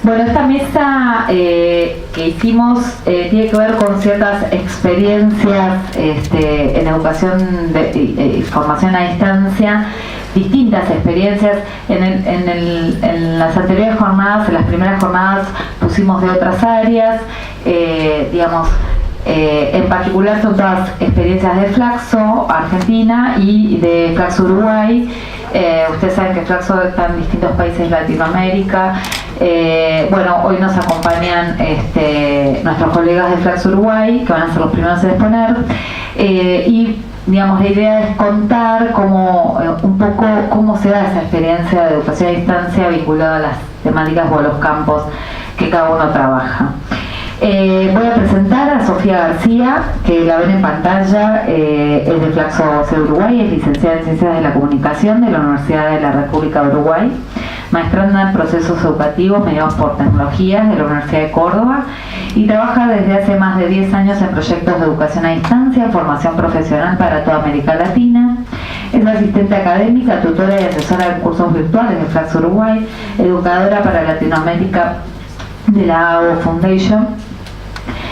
Bueno, esta mesa que hicimos tiene que ver con ciertas experiencias en educación y formación a distancia, distintas experiencias. En las anteriores jornadas, en las primeras jornadas, pusimos de otras áreas, en particular son todas experiencias de Flaxo Argentina y de Flaxo Uruguay. Ustedes saben que Flaxo está en distintos países de Latinoamérica. Hoy nos acompañan nuestros colegas de Flaxo Uruguay, que van a ser los primeros a exponer. La idea es contar un poco cómo se da esa experiencia de educación a distancia vinculada a las temáticas o a los campos que cada uno trabaja. Voy a presentar a Sofía García, que la ven en pantalla, es de Flaxo Uruguay, es licenciada en Ciencias de la Comunicación de la Universidad de la República de Uruguay, maestranda en Procesos Educativos mediados por Tecnologías de la Universidad de Córdoba y trabaja desde hace más de 10 años en proyectos de educación a distancia, formación profesional para toda América Latina. Es asistente académica, tutora y asesora de cursos virtuales de Flaxo Uruguay, educadora para Latinoamérica de la AO Foundation,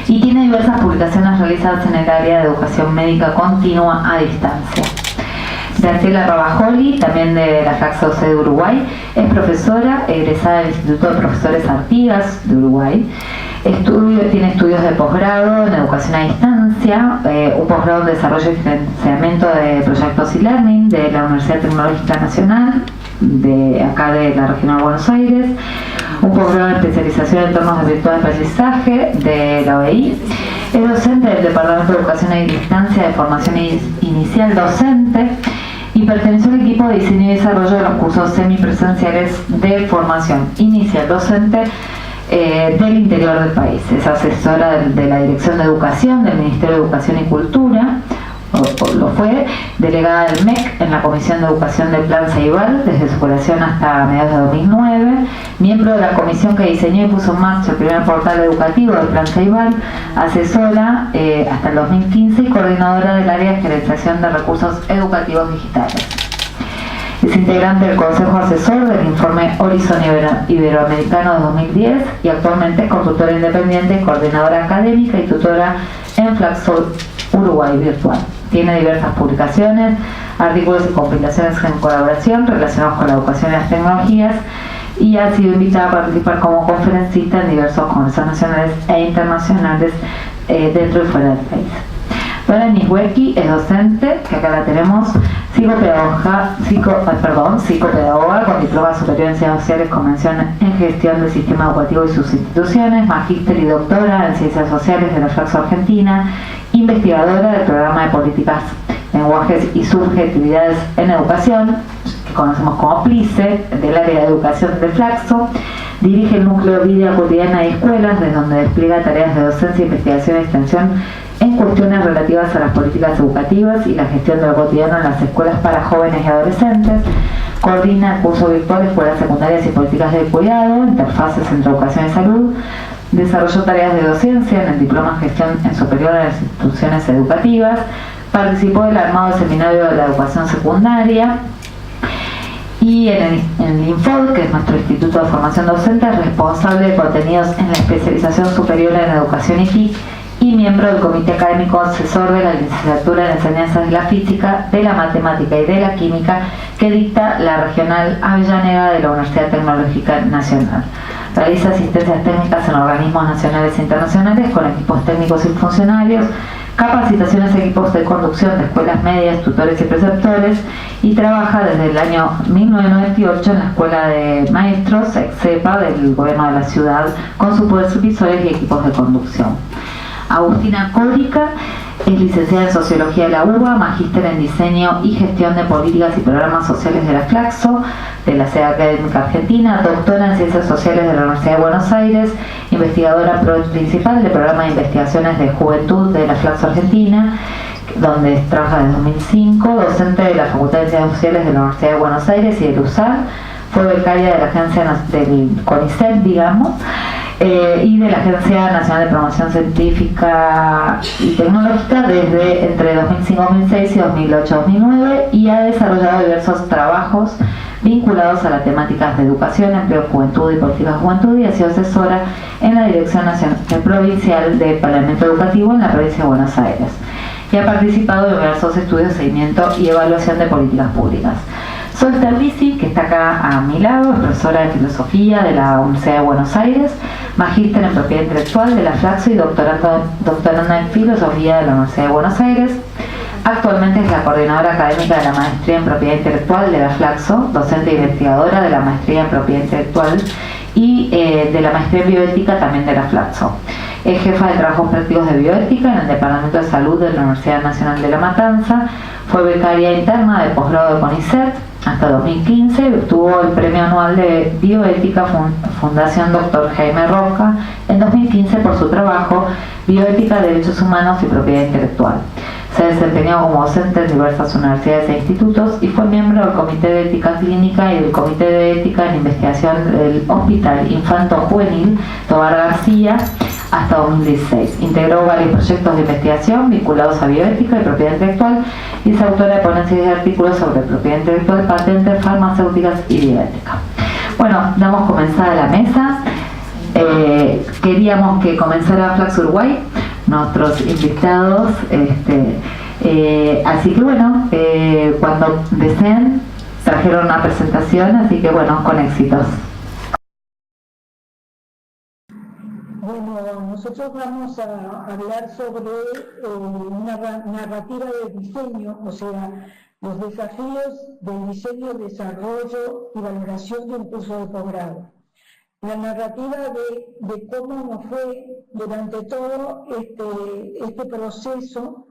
y tiene diversas publicaciones realizadas en el área de educación médica continua a distancia. Graciela Rabajoli, también de la Flaxo de Uruguay, es profesora egresada del Instituto de Profesores Artigas de Uruguay. Tiene estudios de posgrado en educación a distancia, un posgrado en desarrollo y financiamiento de proyectos e-learning de la Universidad Tecnológica Nacional, de acá de la Región de Buenos Aires, un posgrado en especialización en entornos de virtual de aprendizaje de la OEI. Es docente del Departamento de Educación a Distancia de Formación Inicial Docente y perteneció al equipo de diseño y desarrollo de los cursos semipresenciales de formación inicial docente del interior del país. Es asesora de la Dirección de Educación del Ministerio de Educación y Cultura, lo fue, delegada del MEC en la Comisión de Educación del Plan Ceibal desde su creación hasta mediados de 2009, miembro de la comisión que diseñó y puso en marcha el primer portal educativo del Plan Ceibal, asesora hasta el 2015 y coordinadora del área de gerenciación de recursos educativos digitales. Es integrante del Consejo Asesor del Informe Horizon Iberoamericano de 2010 y actualmente es consultora independiente, coordinadora académica y tutora en Flaxo Uruguay Virtual. Tiene diversas publicaciones, artículos y compilaciones en colaboración relacionados con la educación y las tecnologías, y ha sido invitada a participar como conferencista en diversos congresos nacionales e internacionales dentro y fuera del país. Dora Niswecki es docente, que acá la tenemos, psicopedagoga con diploma superior en Ciencias Sociales con mención en Gestión del Sistema Educativo y sus instituciones, magíster y doctora en Ciencias Sociales de la Flaxo Argentina, investigadora del Programa de Políticas, Lenguajes y Subjetividades en Educación, que conocemos como PLICE, del área de educación de Flaxo. Dirige el núcleo Vida Cotidiana de Escuelas, desde donde despliega tareas de docencia, investigación y extensión en cuestiones relativas a las políticas educativas y la gestión de lo cotidiano en las escuelas para jóvenes y adolescentes. Coordina el curso virtual de escuelas secundarias y políticas de cuidado, interfaces entre educación y salud. Desarrolló tareas de docencia en el diploma en gestión en superior a las instituciones educativas. Participó del armado del seminario de la educación secundaria. Y en el INFOD, que es nuestro Instituto de Formación Docente, es responsable de contenidos en la especialización superior en educación y TIC y miembro del Comité Académico Asesor de la Licenciatura en Enseñanzas de la Física, de la Matemática y de la Química que dicta la Regional Avellaneda de la Universidad Tecnológica Nacional. Realiza asistencias técnicas en organismos nacionales e internacionales con equipos técnicos y funcionarios, capacitaciones a equipos de conducción de escuelas medias, tutores y preceptores, y trabaja desde el año 1998 en la Escuela de Maestros, EXEPA, del Gobierno de la Ciudad, con supervisores y equipos de conducción. Agustina Córica es licenciada en Sociología de la UBA, magíster en Diseño y Gestión de Políticas y Programas Sociales de la Flaxo, de la Sede Académica Argentina, doctora en Ciencias Sociales de la Universidad de Buenos Aires, investigadora principal del Programa de Investigaciones de Juventud de la Flaxo Argentina, donde trabaja desde 2005, docente de la Facultad de Ciencias Sociales de la Universidad de Buenos Aires y del USAR, fue becaria de la agencia del CONICET, y de la Agencia Nacional de Promoción Científica y Tecnológica entre 2015 2005-2006 y 2008-2009 y ha desarrollado diversos trabajos vinculados a las temáticas de educación, empleo, juventud y política de juventud, y ha sido asesora en la Dirección Nacional Provincial de Planeamiento Educativo en la provincia de Buenos Aires y ha participado en diversos estudios, seguimiento y evaluación de políticas públicas. Sol Terlizzi, que está acá a mi lado, es profesora de Filosofía de la Universidad de Buenos Aires, magíster en Propiedad Intelectual de la Flaxo y doctoranda en Filosofía de la Universidad de Buenos Aires. Actualmente es la coordinadora académica de la Maestría en Propiedad Intelectual de la Flaxo, docente e investigadora de la Maestría en Propiedad Intelectual y de la Maestría en Bioética también de la Flaxo. Es jefa de trabajos prácticos de bioética en el Departamento de Salud de la Universidad Nacional de La Matanza. Fue becaria interna de posgrado de CONICET hasta 2015. Obtuvo el Premio Anual de Bioética Fundación Dr. Jaime Roca en 2015 por su trabajo Bioética, Derechos Humanos y Propiedad Intelectual. Se desempeñó como docente en diversas universidades e institutos y fue miembro del Comité de Ética Clínica y del Comité de Ética en Investigación del Hospital Infanto Juvenil Tobar García hasta 2016. Integró varios proyectos de investigación vinculados a bioética y propiedad intelectual y es autora de ponencias y artículos sobre propiedad intelectual, patentes, farmacéuticas y bioética. Bueno, damos comenzada la mesa. Queríamos que comenzara Flaxo Uruguay, nuestros invitados, así que bueno, cuando deseen, trajeron una presentación, así que bueno, con éxitos. Bueno, nosotros vamos a hablar sobre una narrativa de diseño, o sea, los desafíos del diseño, desarrollo y valoración de un curso de posgrado. La narrativa de cómo nos fue durante todo este proceso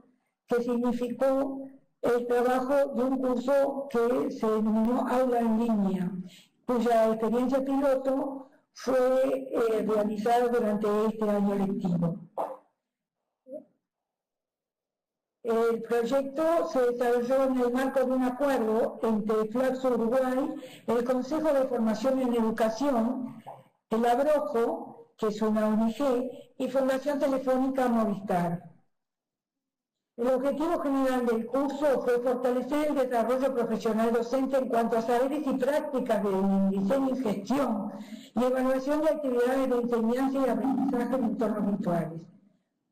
que significó el trabajo de un curso que se denominó Aula en Línea, cuya experiencia piloto fue realizada durante este año lectivo. El proyecto se desarrolló en el marco de un acuerdo entre Flaxo Uruguay, el Consejo de Formación en Educación, el Abrojo, que es una ONG, y Fundación Telefónica Movistar. El objetivo general del curso fue fortalecer el desarrollo profesional docente en cuanto a saberes y prácticas de diseño y gestión y evaluación de actividades de enseñanza y aprendizaje en entornos virtuales.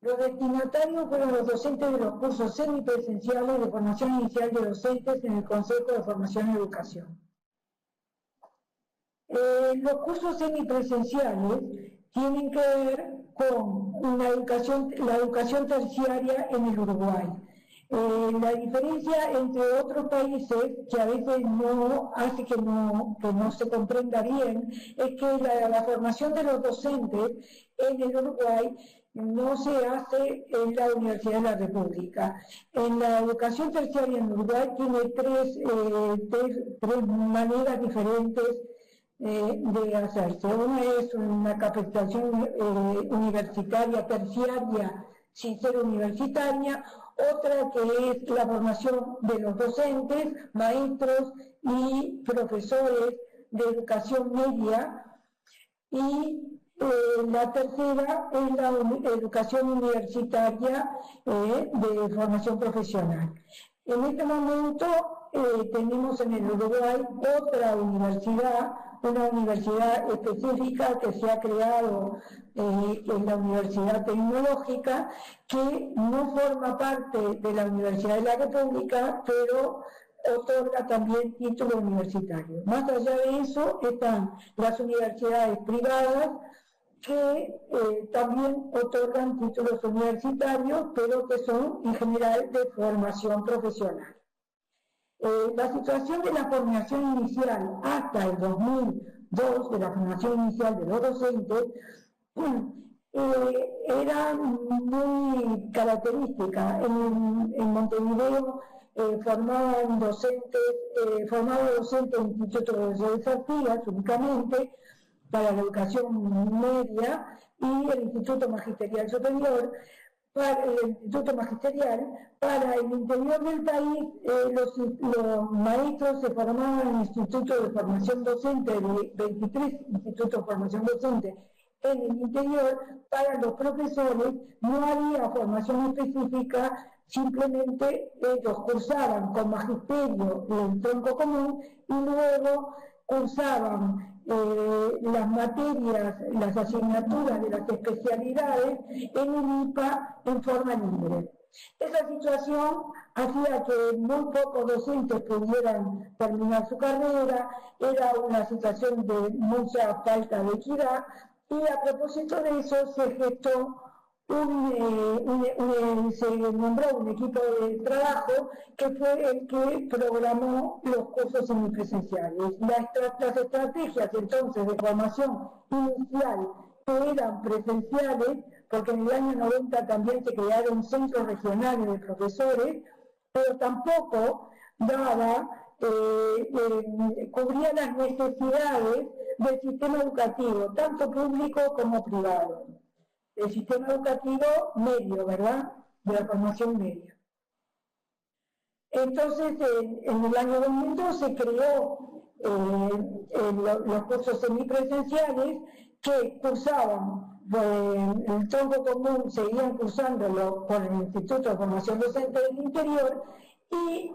Los destinatarios fueron los docentes de los cursos semipresenciales de formación inicial de docentes en el Consejo de Formación y Educación. Los cursos semipresenciales tienen que ver con la educación terciaria en el Uruguay. La diferencia entre otros países, que a veces no hace que no se comprenda bien, es que la formación de los docentes en el Uruguay no se hace en la Universidad de la República. En la educación terciaria en Uruguay tiene tres maneras diferentes de hacerse. Una es una capacitación universitaria terciaria sin ser universitaria, otra que es la formación de los docentes, maestros y profesores de educación media, y la tercera es la educación universitaria de formación profesional. En este momento tenemos en el Uruguay otra universidad, una universidad específica que se ha creado en la Universidad Tecnológica, que no forma parte de la Universidad de la República, pero otorga también título universitario. Más allá de eso están las universidades privadas que también otorgan títulos universitarios, pero que son en general de formación profesional. La situación de la formación inicial hasta el 2002, de la formación inicial de los docentes, era muy característica. En Montevideo formaba docentes en institutos de desafíos únicamente para la educación media y el Instituto Magisterial Superior. Para el Instituto Magisterial, para el interior del país, los maestros se formaban en institutos de formación docente, 23 institutos de formación docente en el interior. Para los profesores no había formación específica Simplemente ellos cursaban con magisterio el tronco común y luego cursaban las materias, las asignaturas de las especialidades en el IPA en forma libre. Esa situación hacía que muy pocos docentes pudieran terminar su carrera, era una situación de mucha falta de equidad, y a propósito de eso se gestó se nombró un equipo de trabajo que fue el que programó los cursos semipresenciales. Las estrategias entonces de formación inicial que eran presenciales, porque en el año 90 también se crearon centros regionales de profesores, pero tampoco cubría las necesidades del sistema educativo, tanto público como privado. El sistema educativo medio, ¿verdad? De la formación media. Entonces, en el año 2002 se creó los cursos semipresenciales que cursaban el tronco común, seguían cursándolo por el Instituto de Formación Docente del Interior, y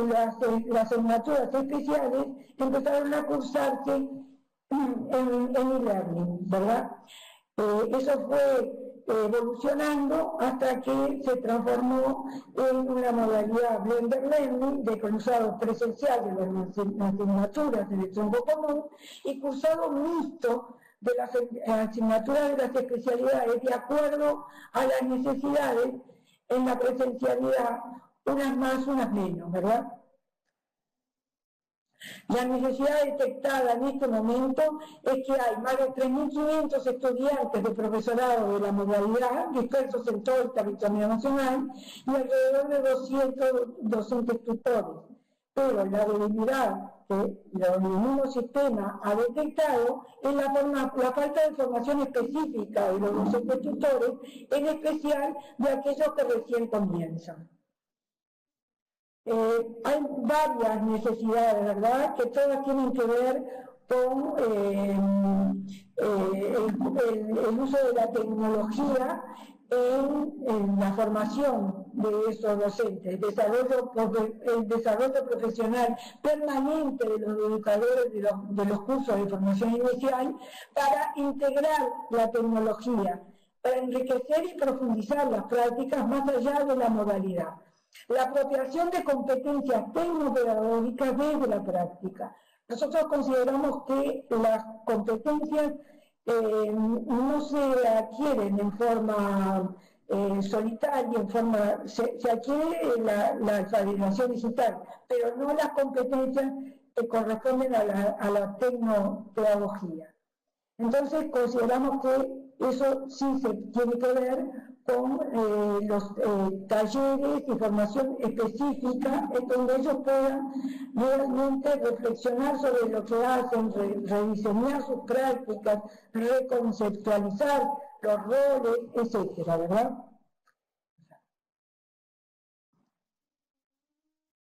las asignaturas especiales empezaron a cursarse en e-learning, ¿verdad? Eso fue evolucionando hasta que se transformó en una modalidad blended learning, de cursado presencial de las asignaturas del tronco común y cursado mixto de las asignaturas de las especialidades de acuerdo a las necesidades en la presencialidad, unas más, unas menos, ¿verdad? La necesidad detectada en este momento es que hay más de 3.500 estudiantes de profesorado de la modalidad dispersos en todo el territorio nacional y alrededor de 200 docentes tutores. Pero la debilidad que el mismo sistema ha detectado es la falta de formación específica de los docentes tutores, en especial de aquellos que recién comienzan. Hay varias necesidades, ¿verdad?, que todas tienen que ver con el uso de la tecnología en la formación de esos docentes, el desarrollo profesional permanente de los educadores de los cursos de formación inicial, para integrar la tecnología, para enriquecer y profundizar las prácticas más allá de la modalidad. La apropiación de competencias tecnopedagógicas desde la práctica. Nosotros consideramos que las competencias no se adquieren en forma solitaria, se adquiere la alfabetización digital, pero no las competencias que corresponden a la tecnopedagogía. Entonces consideramos que eso sí se tiene que ver con los talleres y formación específica, en donde ellos puedan realmente reflexionar sobre lo que hacen, rediseñar sus prácticas, reconceptualizar los roles, etcétera, ¿verdad?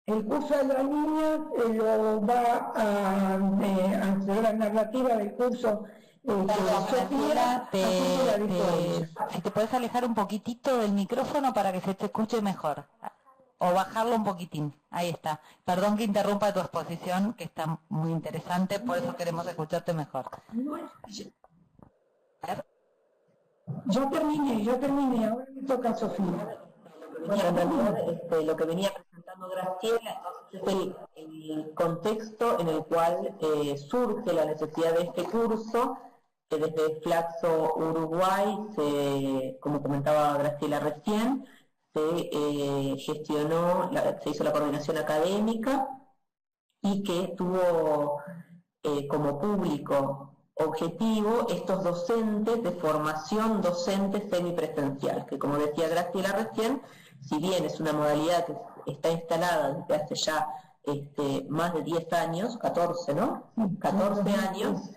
El curso de la línea lo va a hacer la narrativa del curso. Sofía, si te puedes alejar un poquitito del micrófono para que se te escuche mejor, o bajarlo un poquitín, ahí está. Perdón que interrumpa tu exposición, que está muy interesante, por eso queremos escucharte mejor. Yo terminé, ahora me toca a Sofía. Bueno, en realidad lo que venía presentando Graciela es el contexto en el cual surge la necesidad de este curso, que desde Flaxo Uruguay, como comentaba Graciela recién, se gestionó, se hizo la coordinación académica y que tuvo como público objetivo estos docentes de formación docente semipresencial, que como decía Graciela recién, si bien es una modalidad que está instalada desde hace ya más de 10 años, 14, ¿no? 14 años,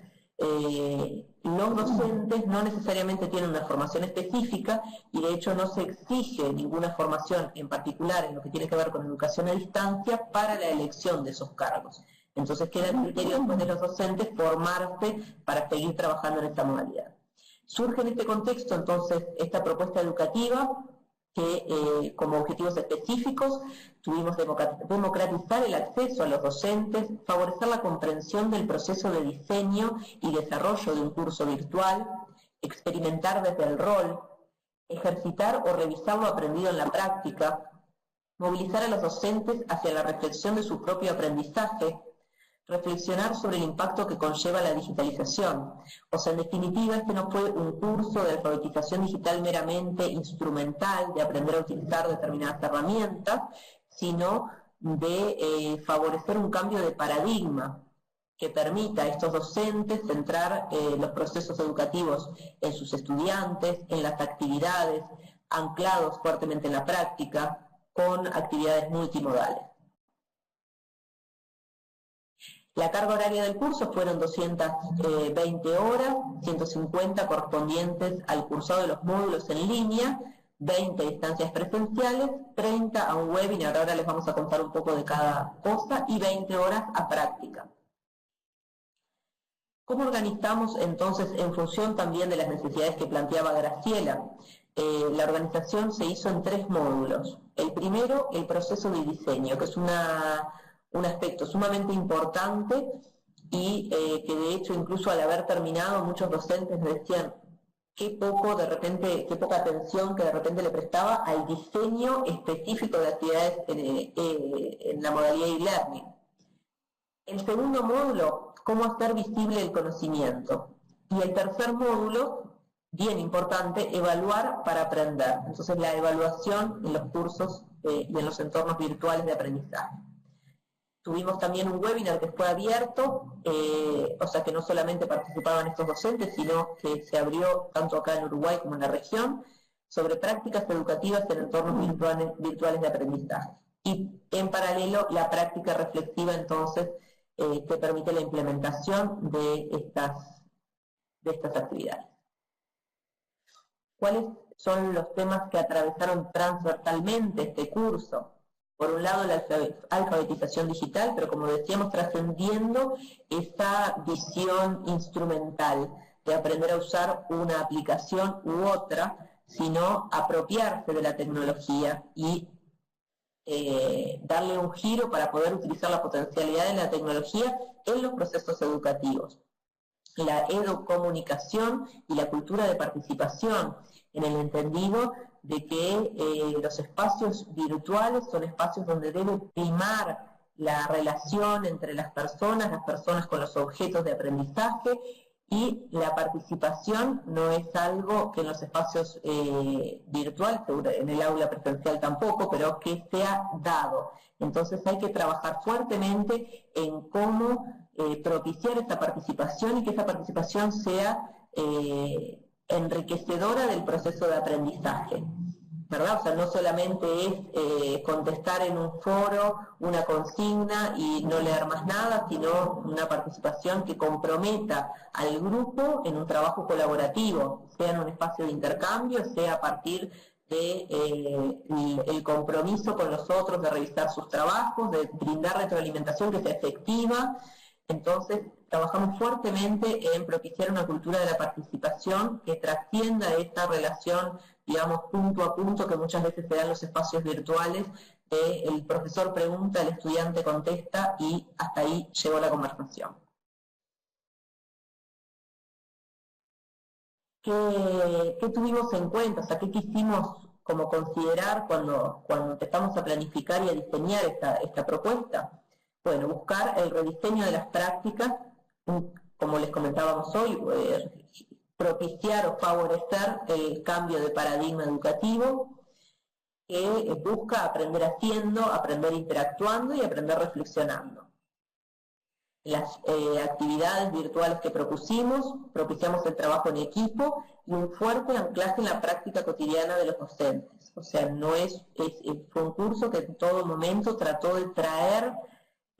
los docentes no necesariamente tienen una formación específica y de hecho no se exige ninguna formación en particular en lo que tiene que ver con educación a distancia para la elección de esos cargos. Entonces queda el criterio de los docentes formarse para seguir trabajando en esta modalidad. Surge en este contexto entonces esta propuesta educativa que como objetivos específicos tuvimos democratizar el acceso a los docentes, favorecer la comprensión del proceso de diseño y desarrollo de un curso virtual, experimentar desde el rol, ejercitar o revisar lo aprendido en la práctica, movilizar a los docentes hacia la reflexión de su propio aprendizaje, reflexionar sobre el impacto que conlleva la digitalización. O sea, en definitiva, este no fue un curso de alfabetización digital meramente instrumental, de aprender a utilizar determinadas herramientas, sino de favorecer un cambio de paradigma que permita a estos docentes centrar los procesos educativos en sus estudiantes, en las actividades, anclados fuertemente en la práctica, con actividades multimodales. La carga horaria del curso fueron 220 horas, 150 correspondientes al cursado de los módulos en línea, 20 instancias presenciales, 30 a un webinar, ahora les vamos a contar un poco de cada cosa, y 20 horas a práctica. ¿Cómo organizamos entonces en función también de las necesidades que planteaba Graciela? La organización se hizo en 3 módulos. El primero, el proceso de diseño, que es un aspecto sumamente importante y que de hecho incluso al haber terminado muchos docentes me decían qué poca atención que de repente le prestaba al diseño específico de actividades en la modalidad e-learning. El segundo módulo, cómo hacer visible el conocimiento. Y el tercer módulo, bien importante, evaluar para aprender. Entonces la evaluación en los cursos y en los entornos virtuales de aprendizaje. Tuvimos también un webinar que fue abierto, o sea que no solamente participaban estos docentes, sino que se abrió tanto acá en Uruguay como en la región, sobre prácticas educativas en entornos virtuales de aprendizaje. Y en paralelo, la práctica reflexiva, entonces, que permite la implementación de estas actividades. ¿Cuáles son los temas que atravesaron transversalmente este curso? Por un lado, la alfabetización digital, pero como decíamos, trascendiendo esa visión instrumental de aprender a usar una aplicación u otra, sino apropiarse de la tecnología y darle un giro para poder utilizar la potencialidad de la tecnología en los procesos educativos. La educomunicación y la cultura de participación, en el entendido de que los espacios virtuales son espacios donde debe primar la relación entre las personas con los objetos de aprendizaje, y la participación no es algo que en los espacios virtuales, en el aula presencial tampoco, pero que sea dado. Entonces hay que trabajar fuertemente en cómo propiciar esa participación y que esa participación sea enriquecedora del proceso de aprendizaje, ¿verdad? O sea, no solamente es contestar en un foro una consigna y no leer más nada, sino una participación que comprometa al grupo en un trabajo colaborativo, sea en un espacio de intercambio, sea a partir de el compromiso con los otros de revisar sus trabajos, de brindar retroalimentación que sea efectiva. Entonces, trabajamos fuertemente en propiciar una cultura de la participación que trascienda esta relación, digamos, punto a punto que muchas veces se da en los espacios virtuales, de el profesor pregunta, el estudiante contesta y hasta ahí llegó la conversación. ¿Qué tuvimos en cuenta? O sea, ¿qué quisimos como considerar cuando empezamos a planificar y a diseñar esta propuesta? Bueno, buscar el rediseño de las prácticas, como les comentábamos hoy, propiciar o favorecer el cambio de paradigma educativo, que busca aprender haciendo, aprender interactuando y aprender reflexionando. Las actividades virtuales que propusimos, propiciamos el trabajo en equipo y un fuerte anclaje en la práctica cotidiana de los docentes. O sea, fue un curso que en todo momento trató de traer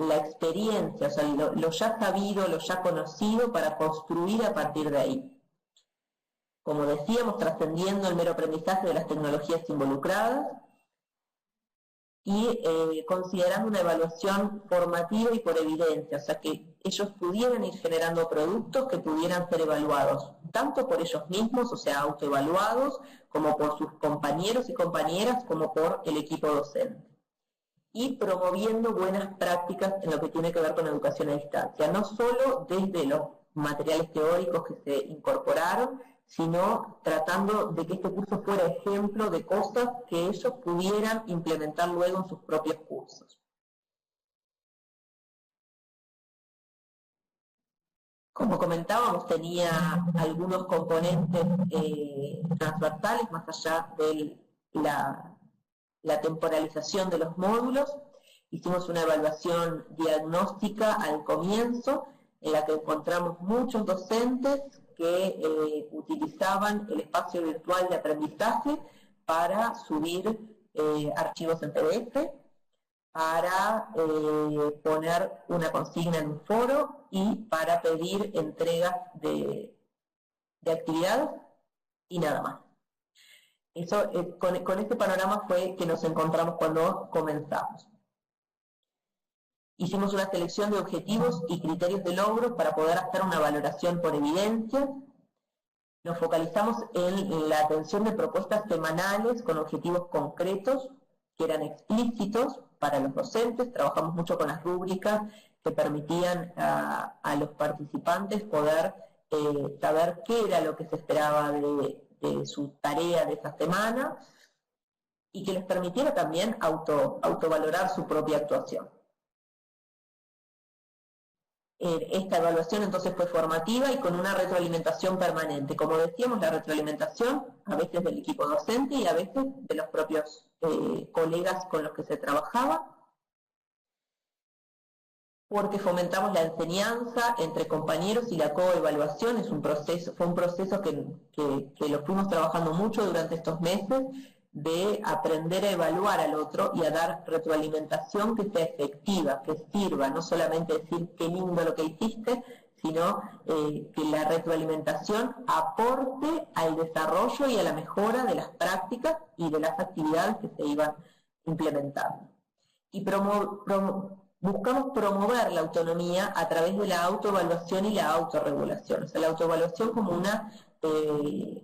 la experiencia, o sea, lo ya sabido, lo ya conocido, para construir a partir de ahí. Como decíamos, trascendiendo el mero aprendizaje de las tecnologías involucradas y considerando una evaluación formativa y por evidencia, o sea, que ellos pudieran ir generando productos que pudieran ser evaluados, tanto por ellos mismos, o sea, autoevaluados, como por sus compañeros y compañeras, como por el equipo docente. Y promoviendo buenas prácticas en lo que tiene que ver con educación a distancia, no solo desde los materiales teóricos que se incorporaron, sino tratando de que este curso fuera ejemplo de cosas que ellos pudieran implementar luego en sus propios cursos. Como comentábamos, tenía algunos componentes transversales, más allá de la temporalización de los módulos. Hicimos una evaluación diagnóstica al comienzo, en la que encontramos muchos docentes que utilizaban el espacio virtual de aprendizaje para subir archivos en PDF, para poner una consigna en un foro y para pedir entregas de actividades y nada más. Eso, con este panorama fue que nos encontramos cuando comenzamos. Hicimos una selección de objetivos y criterios de logro para poder hacer una valoración por evidencia. Nos focalizamos en la atención de propuestas semanales con objetivos concretos que eran explícitos para los docentes. Trabajamos mucho con las rúbricas que permitían a los participantes poder saber qué era lo que se esperaba de su tarea de esa semana y que les permitiera también autovalorar su propia actuación. Esta evaluación entonces fue formativa y con una retroalimentación permanente. Como decíamos, la retroalimentación a veces del equipo docente y a veces de los propios colegas con los que se trabajaba, porque fomentamos la enseñanza entre compañeros y la coevaluación. Fue un proceso que lo fuimos trabajando mucho durante estos meses, de aprender a evaluar al otro y a dar retroalimentación que sea efectiva, que sirva, no solamente decir qué lindo lo que hiciste, sino que la retroalimentación aporte al desarrollo y a la mejora de las prácticas y de las actividades que se iban implementando. Y buscamos promover la autonomía a través de la autoevaluación y la autorregulación. O sea, la autoevaluación como una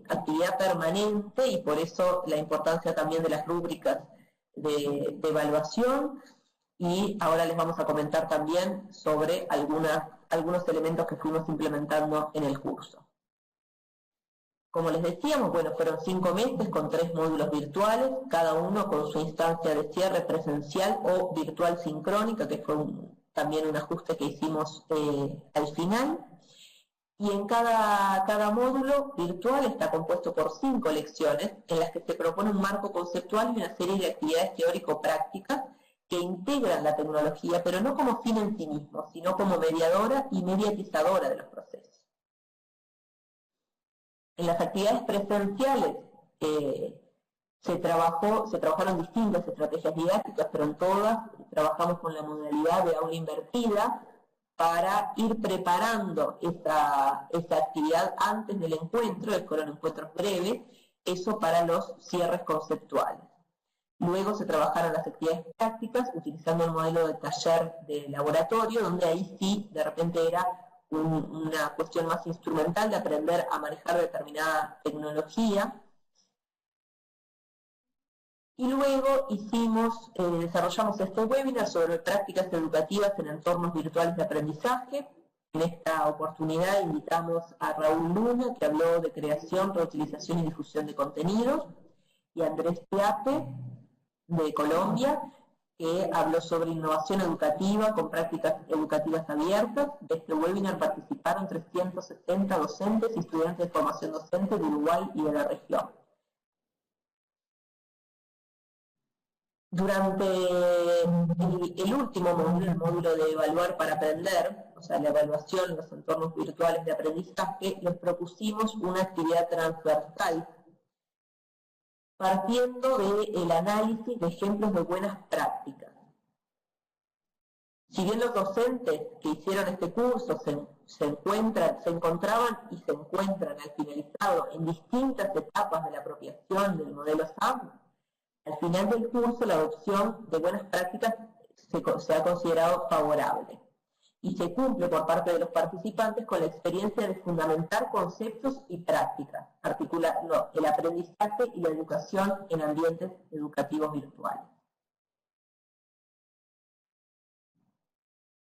actividad permanente, y por eso la importancia también de las rúbricas de evaluación. Y ahora les vamos a comentar también sobre algunos elementos que fuimos implementando en el curso. Como les decíamos, bueno, fueron 5 meses con 3 módulos virtuales, cada uno con su instancia de cierre presencial o virtual sincrónica, que fue también un ajuste que hicimos al final. Y en cada módulo virtual está compuesto por 5 lecciones en las que se propone un marco conceptual y una serie de actividades teórico-prácticas que integran la tecnología, pero no como fin en sí mismo, sino como mediadora y mediatizadora de los procesos. En las actividades presenciales se trabajaron distintas estrategias didácticas, pero en todas trabajamos con la modalidad de aula invertida, para ir preparando esa actividad antes del encuentro, fueron encuentros breves, eso para los cierres conceptuales. Luego se trabajaron las actividades prácticas utilizando el modelo de taller de laboratorio, donde ahí sí de repente era una cuestión más instrumental de aprender a manejar determinada tecnología. Y luego desarrollamos este webinar sobre prácticas educativas en entornos virtuales de aprendizaje. En esta oportunidad invitamos a Raúl Luna, que habló de creación, reutilización y difusión de contenidos, y a Andrés Piape, de Colombia, que habló sobre innovación educativa con prácticas educativas abiertas. De este webinar participaron 370 docentes y estudiantes de formación docente de Uruguay y de la región. Durante el último módulo, el módulo de evaluar para aprender, o sea, la evaluación en los entornos virtuales de aprendizaje, les propusimos una actividad transversal, partiendo del análisis de ejemplos de buenas prácticas. Si bien los docentes que hicieron este curso se encontraban y se encuentran al finalizado en distintas etapas de la apropiación del modelo SAM, al final del curso la adopción de buenas prácticas se ha considerado favorable. y se cumple por parte de los participantes con la experiencia de fundamentar conceptos y prácticas, articulando el aprendizaje y la educación en ambientes educativos virtuales.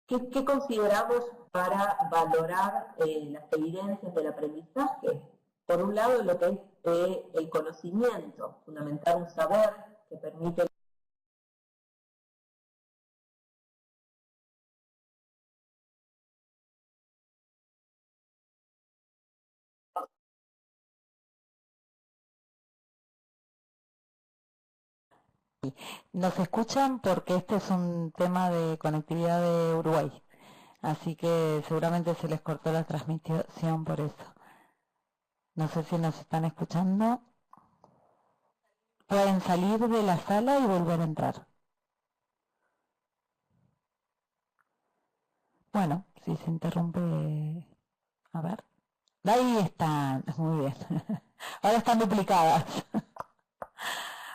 ¿Qué consideramos para valorar las evidencias del aprendizaje? Por un lado, lo que es el conocimiento, fundamentar un saber que permite Nos escuchan porque este es un tema de conectividad de Uruguay, así que seguramente se les cortó la transmisión por eso. No sé si nos están escuchando. Pueden salir de la sala y volver a entrar. Bueno, si se interrumpe... A ver. Ahí están. Muy bien. Ahora están duplicadas.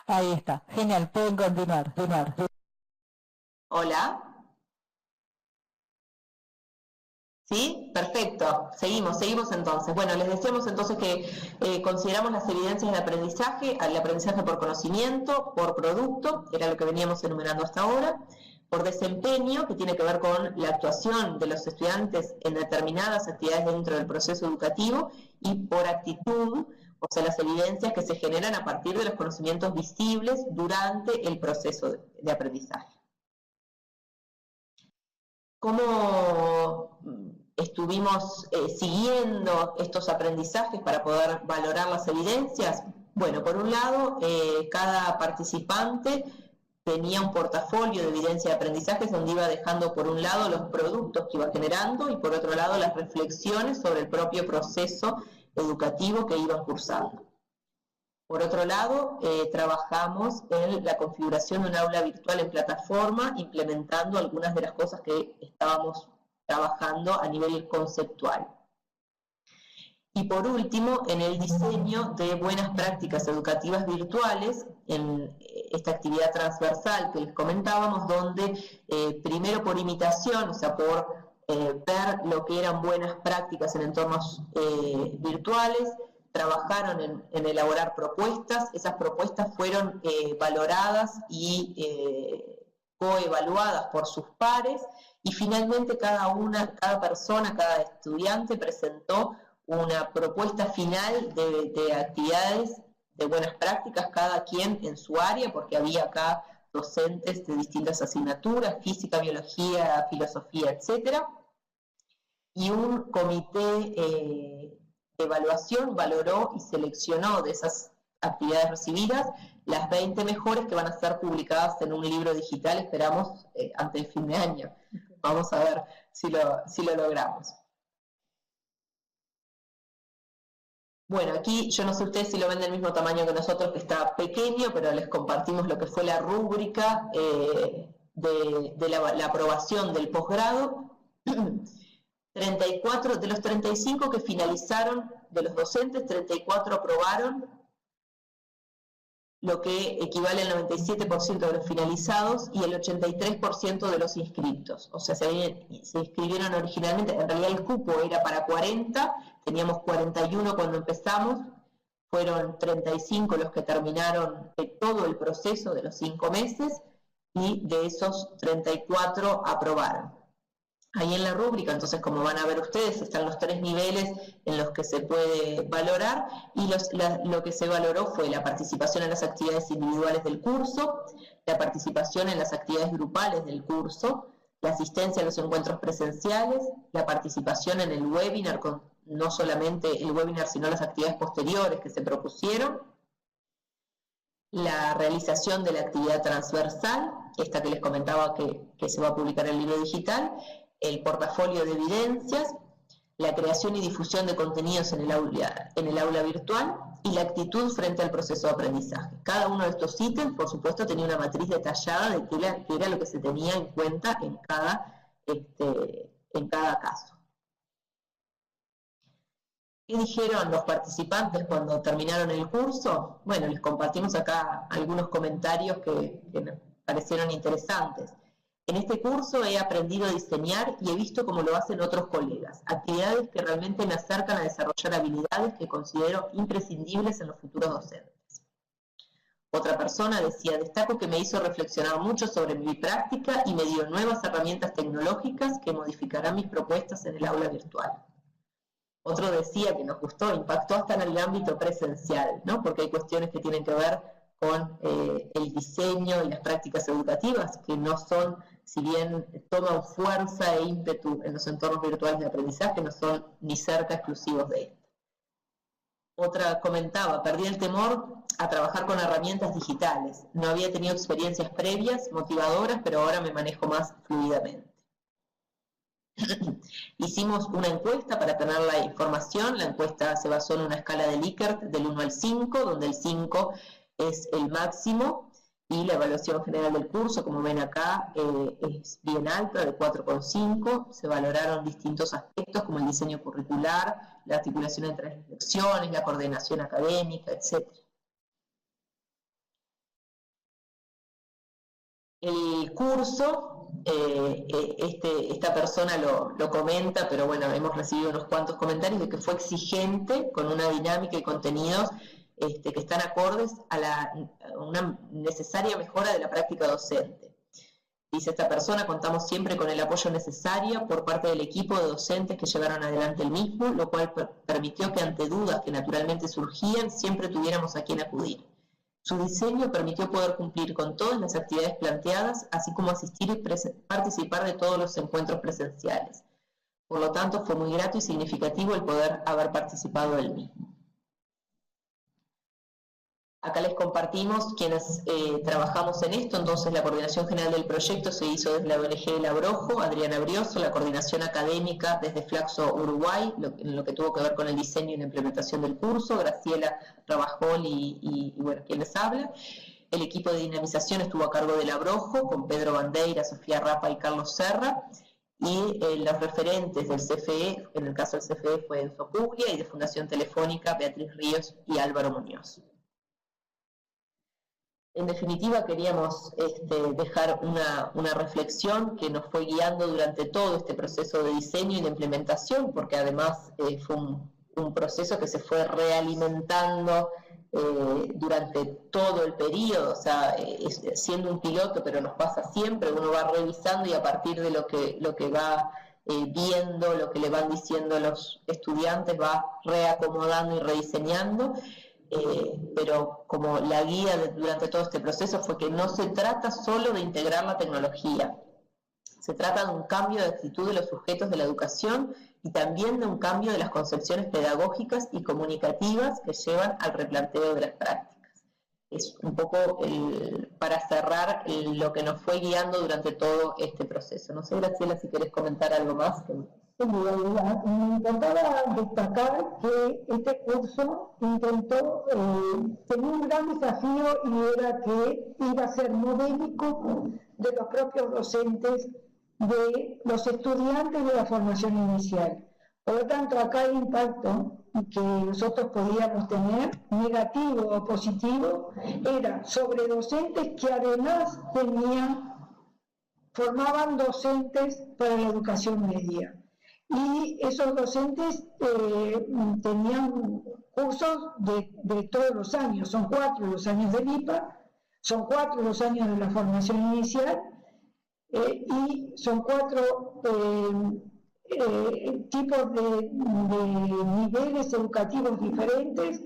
Ahí está. Genial. Pueden continuar. Hola. ¿Sí? Perfecto. Seguimos entonces. Bueno, les decíamos entonces que consideramos las evidencias del aprendizaje, al aprendizaje por conocimiento, por producto, era lo que veníamos enumerando hasta ahora, por desempeño, que tiene que ver con la actuación de los estudiantes en determinadas actividades dentro del proceso educativo, y por actitud, o sea, las evidencias que se generan a partir de los conocimientos visibles durante el proceso de aprendizaje. ¿Cómo estuvimos siguiendo estos aprendizajes para poder valorar las evidencias? Bueno, por un lado, cada participante tenía un portafolio de evidencia de aprendizajes donde iba dejando por un lado los productos que iba generando y por otro lado las reflexiones sobre el propio proceso educativo que iban cursando. Por otro lado, trabajamos en la configuración de un aula virtual en plataforma, implementando algunas de las cosas que estábamos trabajando a nivel conceptual. Y por último, en el diseño de buenas prácticas educativas virtuales, en esta actividad transversal que les comentábamos, donde primero por imitación, o sea, por ver lo que eran buenas prácticas en entornos virtuales, trabajaron en elaborar propuestas. Esas propuestas fueron valoradas y coevaluadas por sus pares, y finalmente cada persona, cada estudiante presentó una propuesta final de actividades de buenas prácticas, cada quien en su área, porque había acá docentes de distintas asignaturas, física, biología, filosofía, etc. Y un comité de evaluación valoró y seleccionó de esas actividades recibidas las 20 mejores, que van a ser publicadas en un libro digital, esperamos, antes de fin de año. Vamos a ver si lo logramos. Bueno, aquí yo no sé ustedes si lo ven del mismo tamaño que nosotros, que está pequeño, pero les compartimos lo que fue la rúbrica de la aprobación del posgrado. 34 de los 35 que finalizaron, de los docentes, 34 aprobaron, lo que equivale al 97% de los finalizados y el 83% de los inscritos. O sea, se inscribieron originalmente, en realidad el cupo era para 40, teníamos 41 cuando empezamos, fueron 35 los que terminaron todo el proceso de los 5 meses, y de esos 34 aprobaron. Ahí en la rúbrica, entonces, como van a ver ustedes, están los 3 niveles en los que se puede valorar, y lo que se valoró fue la participación en las actividades individuales del curso, la participación en las actividades grupales del curso, la asistencia a los encuentros presenciales, la participación en el webinar, no solamente el webinar, sino las actividades posteriores que se propusieron, la realización de la actividad transversal, esta que les comentaba que se va a publicar en el libro digital, el portafolio de evidencias, la creación y difusión de contenidos en el aula virtual, y la actitud frente al proceso de aprendizaje. Cada uno de estos ítems, por supuesto, tenía una matriz detallada de qué era lo que se tenía en cuenta en cada caso. ¿Qué dijeron los participantes cuando terminaron el curso? Bueno, les compartimos acá algunos comentarios que me parecieron interesantes. En este curso he aprendido a diseñar y he visto cómo lo hacen otros colegas, actividades que realmente me acercan a desarrollar habilidades que considero imprescindibles en los futuros docentes. Otra persona decía, destaco que me hizo reflexionar mucho sobre mi práctica y me dio nuevas herramientas tecnológicas que modificarán mis propuestas en el aula virtual. Otro decía que nos gustó, impactó hasta en el ámbito presencial, ¿no? Porque hay cuestiones que tienen que ver con el diseño y las prácticas educativas, que no son, si bien toman fuerza e ímpetu en los entornos virtuales de aprendizaje, no son ni cerca exclusivos de esto. Otra comentaba, perdí el temor a trabajar con herramientas digitales. No había tenido experiencias previas, motivadoras, pero ahora me manejo más fluidamente. Hicimos una encuesta para tener la información. La encuesta se basó en una escala de Likert del 1 al 5, donde el 5 es el máximo, y la evaluación general del curso, como ven acá, es bien alta, de 4,5. Se valoraron distintos aspectos como el diseño curricular, la articulación entre las lecciones, la coordinación académica, etc. El curso, esta persona lo comenta, pero bueno, hemos recibido unos cuantos comentarios de que fue exigente, con una dinámica y contenidos que están acordes a una necesaria mejora de la práctica docente. Dice esta persona, contamos siempre con el apoyo necesario por parte del equipo de docentes que llevaron adelante el mismo, lo cual permitió que ante dudas que naturalmente surgían, siempre tuviéramos a quien acudir. Su diseño permitió poder cumplir con todas las actividades planteadas, así como asistir y participar de todos los encuentros presenciales. Por lo tanto, fue muy grato y significativo el poder haber participado del mismo. Acá les compartimos quienes trabajamos en esto. Entonces la coordinación general del proyecto se hizo desde la ONG El Abrojo, Adriana Brioso, la coordinación académica desde Flaxo Uruguay, en lo que tuvo que ver con el diseño y la implementación del curso, Graciela Trabajol y bueno, quien les habla. El equipo de dinamización estuvo a cargo del Abrojo, con Pedro Bandeira, Sofía Rapa y Carlos Serra, y los referentes del CFE, en el caso del CFE fue Enzo Puglia, y de Fundación Telefónica, Beatriz Ríos y Álvaro Muñoz. En definitiva, queríamos dejar una reflexión que nos fue guiando durante todo este proceso de diseño y de implementación, porque además fue un proceso que se fue realimentando durante todo el periodo, o sea, siendo un piloto, pero nos pasa siempre, uno va revisando y a partir de lo que va viendo, lo que le van diciendo los estudiantes, va reacomodando y rediseñando. Pero como la guía durante todo este proceso fue que no se trata solo de integrar la tecnología, se trata de un cambio de actitud de los sujetos de la educación y también de un cambio de las concepciones pedagógicas y comunicativas que llevan al replanteo de las prácticas. Es un poco para cerrar lo que nos fue guiando durante todo este proceso. No sé, Graciela, si querés comentar algo más. Me importaba destacar que este curso intentó, tenía un gran desafío y era que iba a ser modélico de los propios docentes, de los estudiantes de la formación inicial. Por lo tanto, acá el impacto que nosotros podíamos tener, negativo o positivo, era sobre docentes que además formaban docentes para la educación media. Y esos docentes tenían cursos de todos los años, son 4 los años del IPA, son 4 los años de la formación inicial y son 4 tipos de niveles educativos diferentes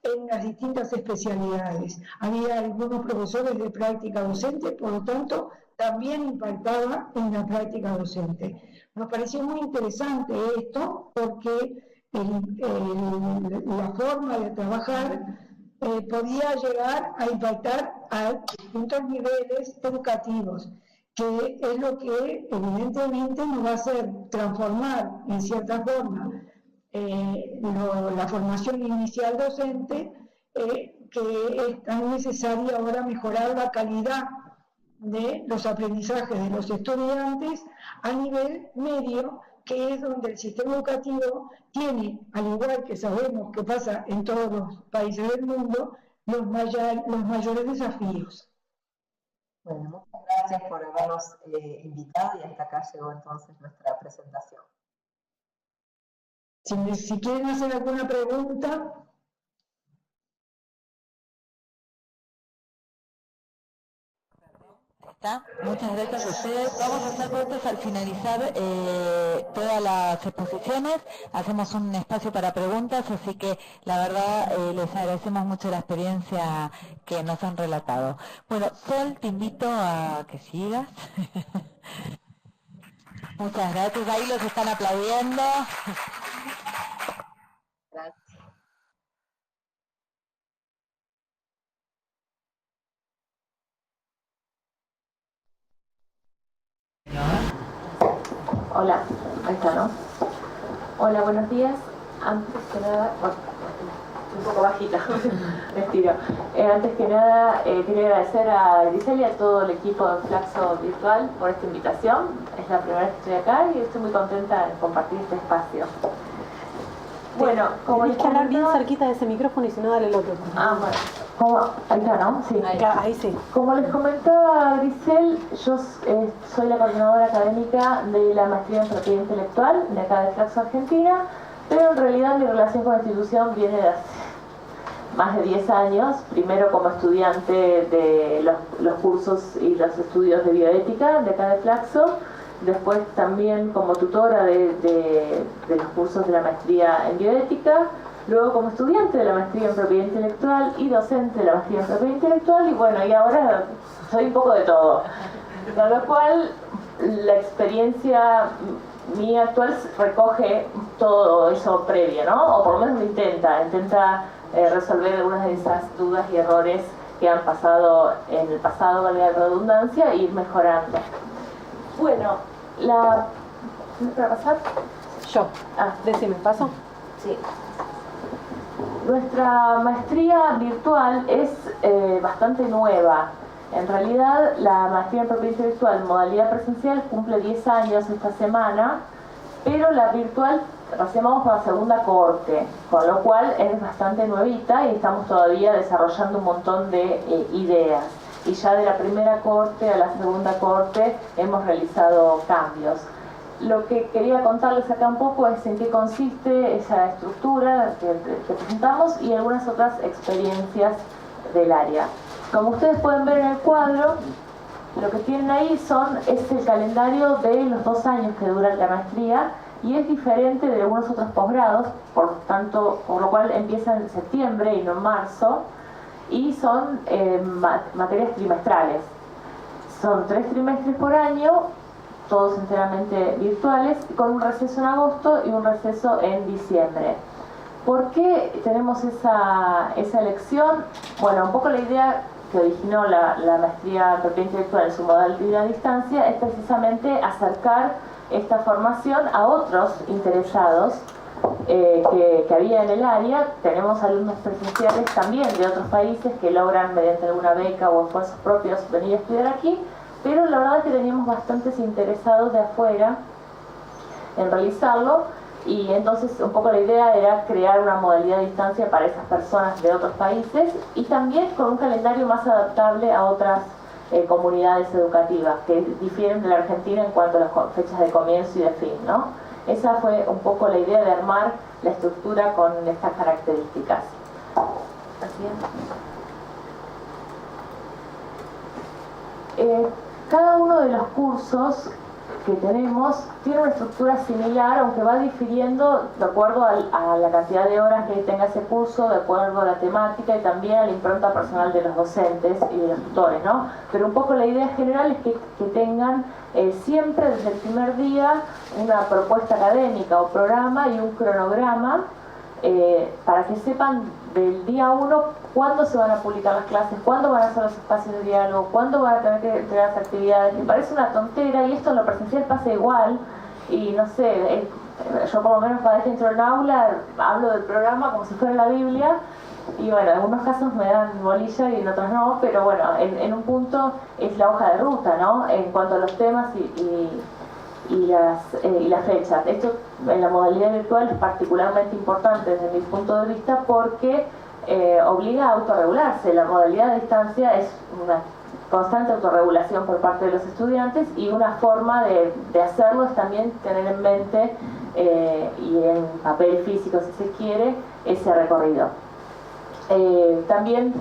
en las distintas especialidades. Había algunos profesores de práctica docente, por lo tanto, también impactaba en la práctica docente. Nos pareció muy interesante esto porque la forma de trabajar podía llegar a impactar a distintos niveles educativos, que es lo que evidentemente nos va a hacer transformar en cierta forma la formación inicial docente, que es tan necesaria ahora mejorar la calidad de los aprendizajes de los estudiantes a nivel medio, que es donde el sistema educativo tiene, al igual que sabemos que pasa en todos los países del mundo, los mayores desafíos. Bueno, muchas gracias por habernos invitado y hasta acá llegó entonces nuestra presentación. Si quieren hacer alguna pregunta. ¿Está? Muchas gracias a ustedes. Vamos a hacer cortes al finalizar todas las exposiciones. Hacemos un espacio para preguntas, así que la verdad les agradecemos mucho la experiencia que nos han relatado. Bueno, Sol, te invito a que sigas. Muchas gracias. Ahí los están aplaudiendo. Gracias. Hola, ahí está, ¿no? Hola, buenos días. Antes que nada, bueno, un poco bajita, me estiro. Antes que nada, quería agradecer a Grisel y a todo el equipo de Flaxo Virtual por esta invitación. Es la primera vez que estoy acá y estoy muy contenta de compartir este espacio. Bueno, como les Tienes que hablar bien comentaba... cerquita de ese micrófono y si no, dale el otro. Bueno, ahí está, ¿no? Sí. Ahí sí. Como les comentaba Grisel, yo soy la coordinadora académica de la maestría en propiedad intelectual de acá de Flaxo Argentina, pero en realidad mi relación con la institución viene de hace más de 10 años, primero como estudiante de los cursos y los estudios de bioética de acá de Flaxo, después también como tutora de los cursos de la maestría en bioética, luego como estudiante de la maestría en propiedad intelectual y docente de la maestría en propiedad intelectual, y bueno, y ahora soy un poco de todo. Con lo cual, la experiencia mía actual recoge todo eso previo, ¿no? O por lo menos lo intenta resolver algunas de esas dudas y errores que han pasado en el pasado, valga la redundancia, e ir mejorando. Bueno, ¿para pasar? Yo. Decime, ¿paso? Sí. Nuestra maestría virtual es bastante nueva. En realidad, la maestría en propiedad intelectual modalidad presencial cumple 10 años esta semana, pero la virtual recién vamos con la segunda cohorte, con lo cual es bastante nuevita y estamos todavía desarrollando un montón de ideas. Y ya de la primera cohorte a la segunda cohorte hemos realizado cambios. Lo que quería contarles acá un poco es en qué consiste esa estructura que presentamos y algunas otras experiencias del área. Como ustedes pueden ver en el cuadro, lo que tienen ahí es el calendario de los 2 años que dura la maestría y es diferente de algunos otros posgrados, por lo cual empieza en septiembre y no en marzo, y son materias trimestrales. Son 3 trimestres por año, todos enteramente virtuales, con un receso en agosto y un receso en diciembre. ¿Por qué tenemos esa elección? Bueno, un poco la idea que originó la maestría en propiedad intelectual en su modalidad a distancia es precisamente acercar esta formación a otros interesados que había en el área. Tenemos alumnos presenciales también de otros países que logran mediante alguna beca o esfuerzos propios venir a estudiar aquí, pero la verdad es que teníamos bastantes interesados de afuera en realizarlo, y entonces un poco la idea era crear una modalidad a distancia para esas personas de otros países y también con un calendario más adaptable a otras comunidades educativas que difieren de la Argentina en cuanto a las fechas de comienzo y de fin, ¿no? Esa fue un poco la idea de armar la estructura con estas características. Cada uno de los cursos que tenemos tiene una estructura similar, aunque va difiriendo de acuerdo a la cantidad de horas que tenga ese curso, de acuerdo a la temática y también a la impronta personal de los docentes y de los tutores, ¿no? Pero un poco la idea general es que tengan siempre desde el primer día una propuesta académica o programa y un cronograma para que sepan del día 1 cuándo se van a publicar las clases, cuándo van a ser los espacios de diálogo, cuándo van a tener que entregar las actividades. Me parece una tontera, y esto en lo presencial pasa igual, y no sé, yo por lo menos cada vez que entro en aula hablo del programa como si fuera la Biblia, y bueno, en algunos casos me dan bolilla y en otros no, pero bueno, en un punto es la hoja de ruta, ¿no? En cuanto a los temas y las fechas. Esto en la modalidad virtual es particularmente importante desde mi punto de vista porque obliga a autorregularse. La modalidad a distancia es una constante autorregulación por parte de los estudiantes, y una forma de hacerlo es también tener en mente y en papel físico, si se quiere, ese recorrido. También,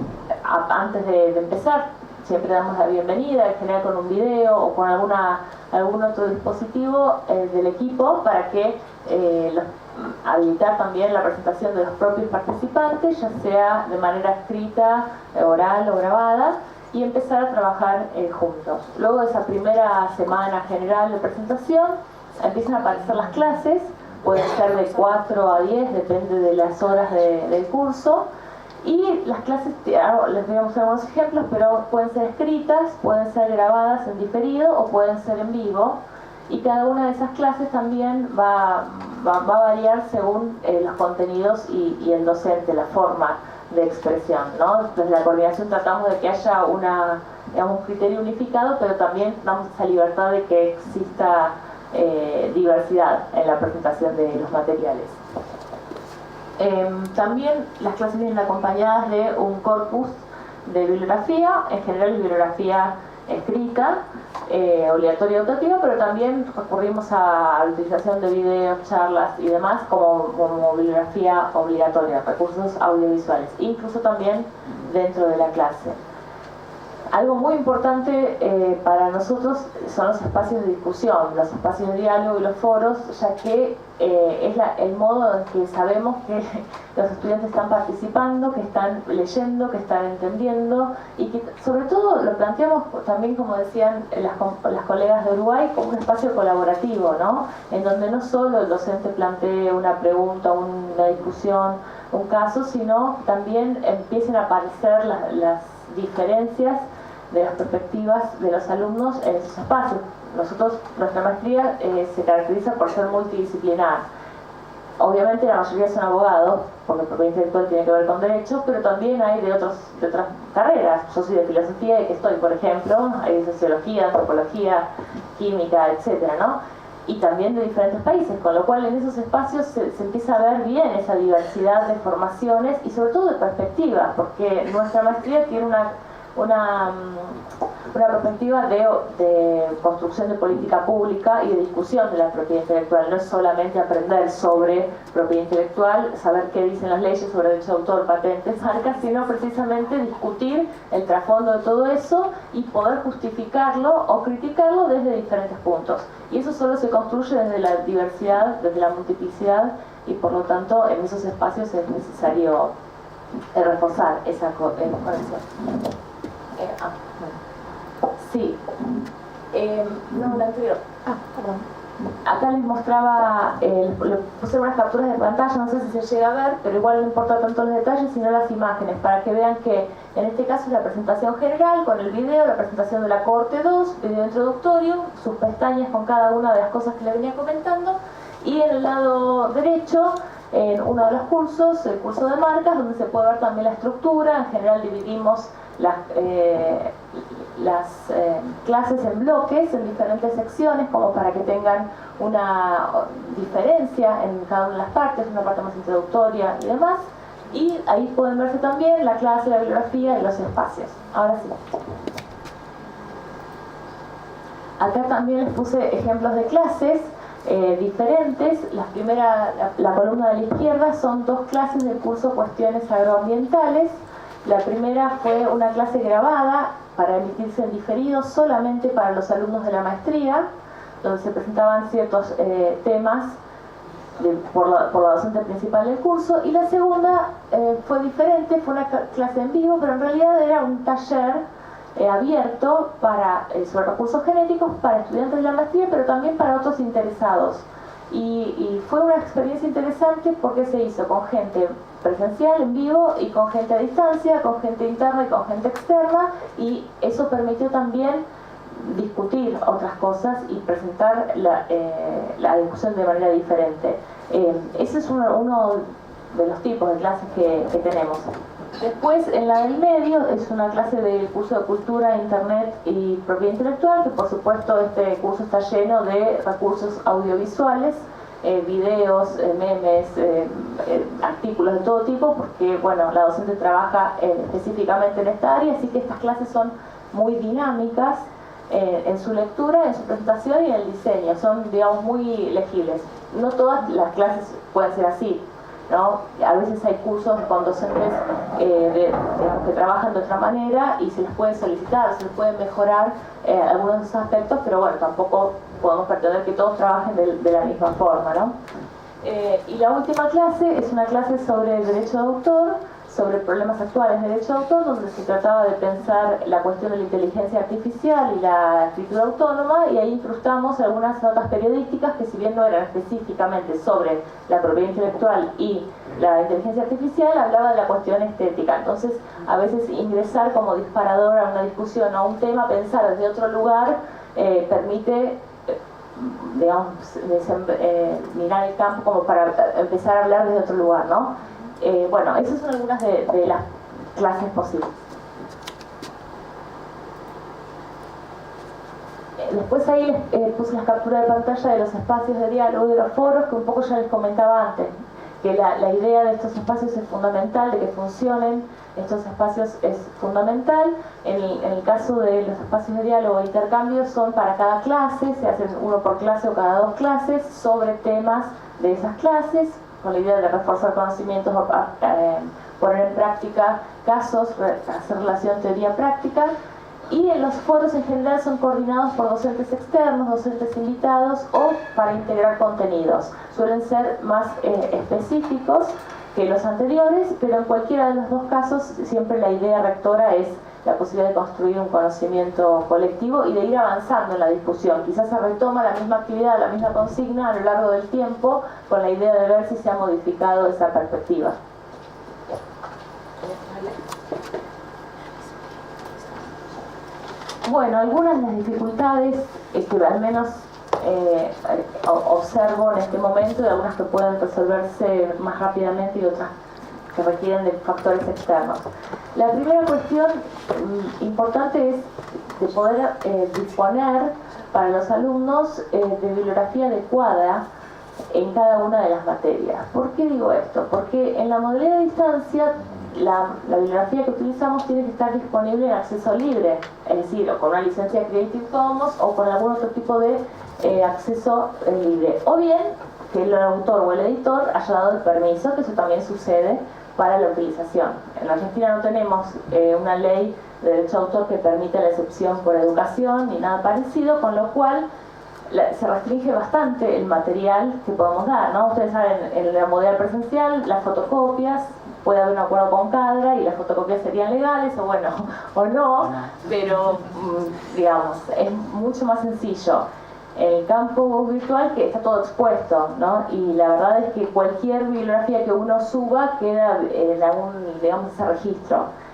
antes de empezar, siempre damos la bienvenida, en general con un video o con algún otro dispositivo del equipo, para que habilitar también la presentación de los propios participantes, ya sea de manera escrita, oral o grabada, y empezar a trabajar juntos. Luego de esa primera semana general de presentación, empiezan a aparecer las clases, pueden ser de 4 a 10, depende de las horas del curso, y las clases, les voy a mostrar algunos ejemplos, pero pueden ser escritas, pueden ser grabadas en diferido o pueden ser en vivo, y cada una de esas clases también va a variar según los contenidos y el docente, la forma de expresión, ¿no? Desde la coordinación tratamos de que haya un criterio unificado, pero también damos esa libertad de que exista diversidad en la presentación de los materiales. También las clases vienen acompañadas de un corpus de bibliografía, en general bibliografía escrita, obligatoria y optativa, pero también recurrimos a la utilización de videos, charlas y demás como bibliografía obligatoria, recursos audiovisuales, incluso también dentro de la clase. Algo muy importante para nosotros son los espacios de discusión, los espacios de diálogo y los foros, ya que es el modo en que sabemos que los estudiantes están participando, que están leyendo, que están entendiendo, y que sobre todo lo planteamos también, como decían las colegas de Uruguay, como un espacio colaborativo, ¿no? En donde no solo el docente plantee una pregunta, una discusión, un caso, sino también empiecen a aparecer las diferencias de las perspectivas de los alumnos en esos espacios. Nuestra maestría se caracteriza por ser multidisciplinar. Obviamente la mayoría son abogados, porque el propiedad intelectual tiene que ver con derecho, pero también hay de otras carreras. Yo soy de filosofía y que estoy, por ejemplo, hay de sociología, antropología, química, etcétera, ¿no? Y también de diferentes países, con lo cual en esos espacios se empieza a ver bien esa diversidad de formaciones y sobre todo de perspectivas, porque nuestra maestría tiene una perspectiva de construcción de política pública y de discusión de la propiedad intelectual. No es solamente aprender sobre propiedad intelectual, saber qué dicen las leyes sobre derecho de autor, patentes, marcas, sino precisamente discutir el trasfondo de todo eso y poder justificarlo o criticarlo desde diferentes puntos. Y eso solo se construye desde la diversidad, desde la multiplicidad, y por lo tanto en esos espacios es necesario reforzar esa conexión. Sí. No, la anterior. Perdón. Acá les mostraba, le puse unas capturas de pantalla, no sé si se llega a ver, pero igual no importa tanto los detalles, sino las imágenes, para que vean que en este caso es la presentación general con el video, la presentación de la cohorte 2, video introductorio, sus pestañas con cada una de las cosas que les venía comentando, y en el lado derecho, en uno de los cursos, el curso de marcas, donde se puede ver también la estructura. En general dividimos las clases en bloques, en diferentes secciones, como para que tengan una diferencia en cada una de las partes, una parte más introductoria y demás. Y ahí pueden verse también la clase, la bibliografía y los espacios. Ahora sí. Acá también les puse ejemplos de clases diferentes. La columna de la izquierda son 2 clases del curso Cuestiones Agroambientales. La primera fue una clase grabada para emitirse en diferido solamente para los alumnos de la maestría, donde se presentaban ciertos temas por la docente principal del curso. Y la segunda fue diferente, fue una clase en vivo, pero en realidad era un taller abierto sobre recursos genéticos para estudiantes de la maestría, pero también para otros interesados. Y fue una experiencia interesante porque se hizo con gente presencial, en vivo, y con gente a distancia, con gente interna y con gente externa, y eso permitió también discutir otras cosas y presentar la discusión de manera diferente. Ese es uno de los tipos de clases que tenemos. Después, en la del medio, es una clase del curso de Cultura, Internet y Propiedad Intelectual, que por supuesto este curso está lleno de recursos audiovisuales, videos, memes, artículos de todo tipo, porque bueno, la docente trabaja específicamente en esta área, así que estas clases son muy dinámicas en su lectura, en su presentación y en el diseño. Son, digamos, muy legibles. No todas las clases pueden ser así, ¿no? A veces hay cursos con docentes digamos, que trabajan de otra manera y se les puede solicitar, se les puede mejorar algunos de esos aspectos, pero bueno, tampoco podemos pretender que todos trabajen de la misma forma, ¿no? Y la última clase es una clase sobre derecho de autor, sobre problemas actuales de derecho de autor, donde se trataba de pensar la cuestión de la inteligencia artificial y la escritura autónoma, y ahí incrustamos algunas notas periodísticas que, si bien no eran específicamente sobre la propiedad intelectual y la inteligencia artificial, hablaba de la cuestión estética. Entonces, a veces ingresar como disparador a una discusión o a un tema, pensar desde otro lugar, permite digamos, mirar el campo como para empezar a hablar desde otro lugar, ¿no? Bueno, esas son algunas de las clases posibles. Después ahí les puse las capturas de pantalla de los espacios de diálogo y de los foros, que un poco ya les comentaba antes, que la idea de estos espacios es fundamental, de que funcionen estos espacios es fundamental. En el caso de los espacios de diálogo e intercambio, son para cada clase, se hacen uno por clase o cada 2 clases sobre temas de esas clases, con la idea de reforzar conocimientos, poner en práctica casos, hacer relación teoría-práctica. Y en los foros en general son coordinados por docentes externos, docentes invitados o para integrar contenidos. Suelen ser más específicos que los anteriores, pero en cualquiera de los 2 casos siempre la idea rectora es la posibilidad de construir un conocimiento colectivo y de ir avanzando en la discusión. Quizás se retoma la misma actividad, la misma consigna a lo largo del tiempo, con la idea de ver si se ha modificado esa perspectiva. Bueno, algunas de las dificultades que al menos observo en este momento, y algunas que pueden resolverse más rápidamente y otras que requieren de factores externos. La primera cuestión importante es de poder disponer para los alumnos de bibliografía adecuada en cada una de las materias. ¿Por qué digo esto? Porque en la modalidad de distancia la bibliografía que utilizamos tiene que estar disponible en acceso libre, es decir, o con una licencia Creative Commons o con algún otro tipo de acceso libre, o bien que el autor o el editor haya dado el permiso, que eso también sucede para la utilización. En la Argentina no tenemos una ley de derecho de autor que permita la excepción por educación ni nada parecido, con lo cual se restringe bastante el material que podemos dar, ¿no? Ustedes saben, en la modalidad presencial, las fotocopias, puede haber un acuerdo con Cadra y las fotocopias serían legales, o bueno, o no, pero digamos, es mucho más sencillo. En el campo virtual, que está todo expuesto, ¿no? Y la verdad es que cualquier bibliografía que uno suba queda en algún, digamos, ese registro.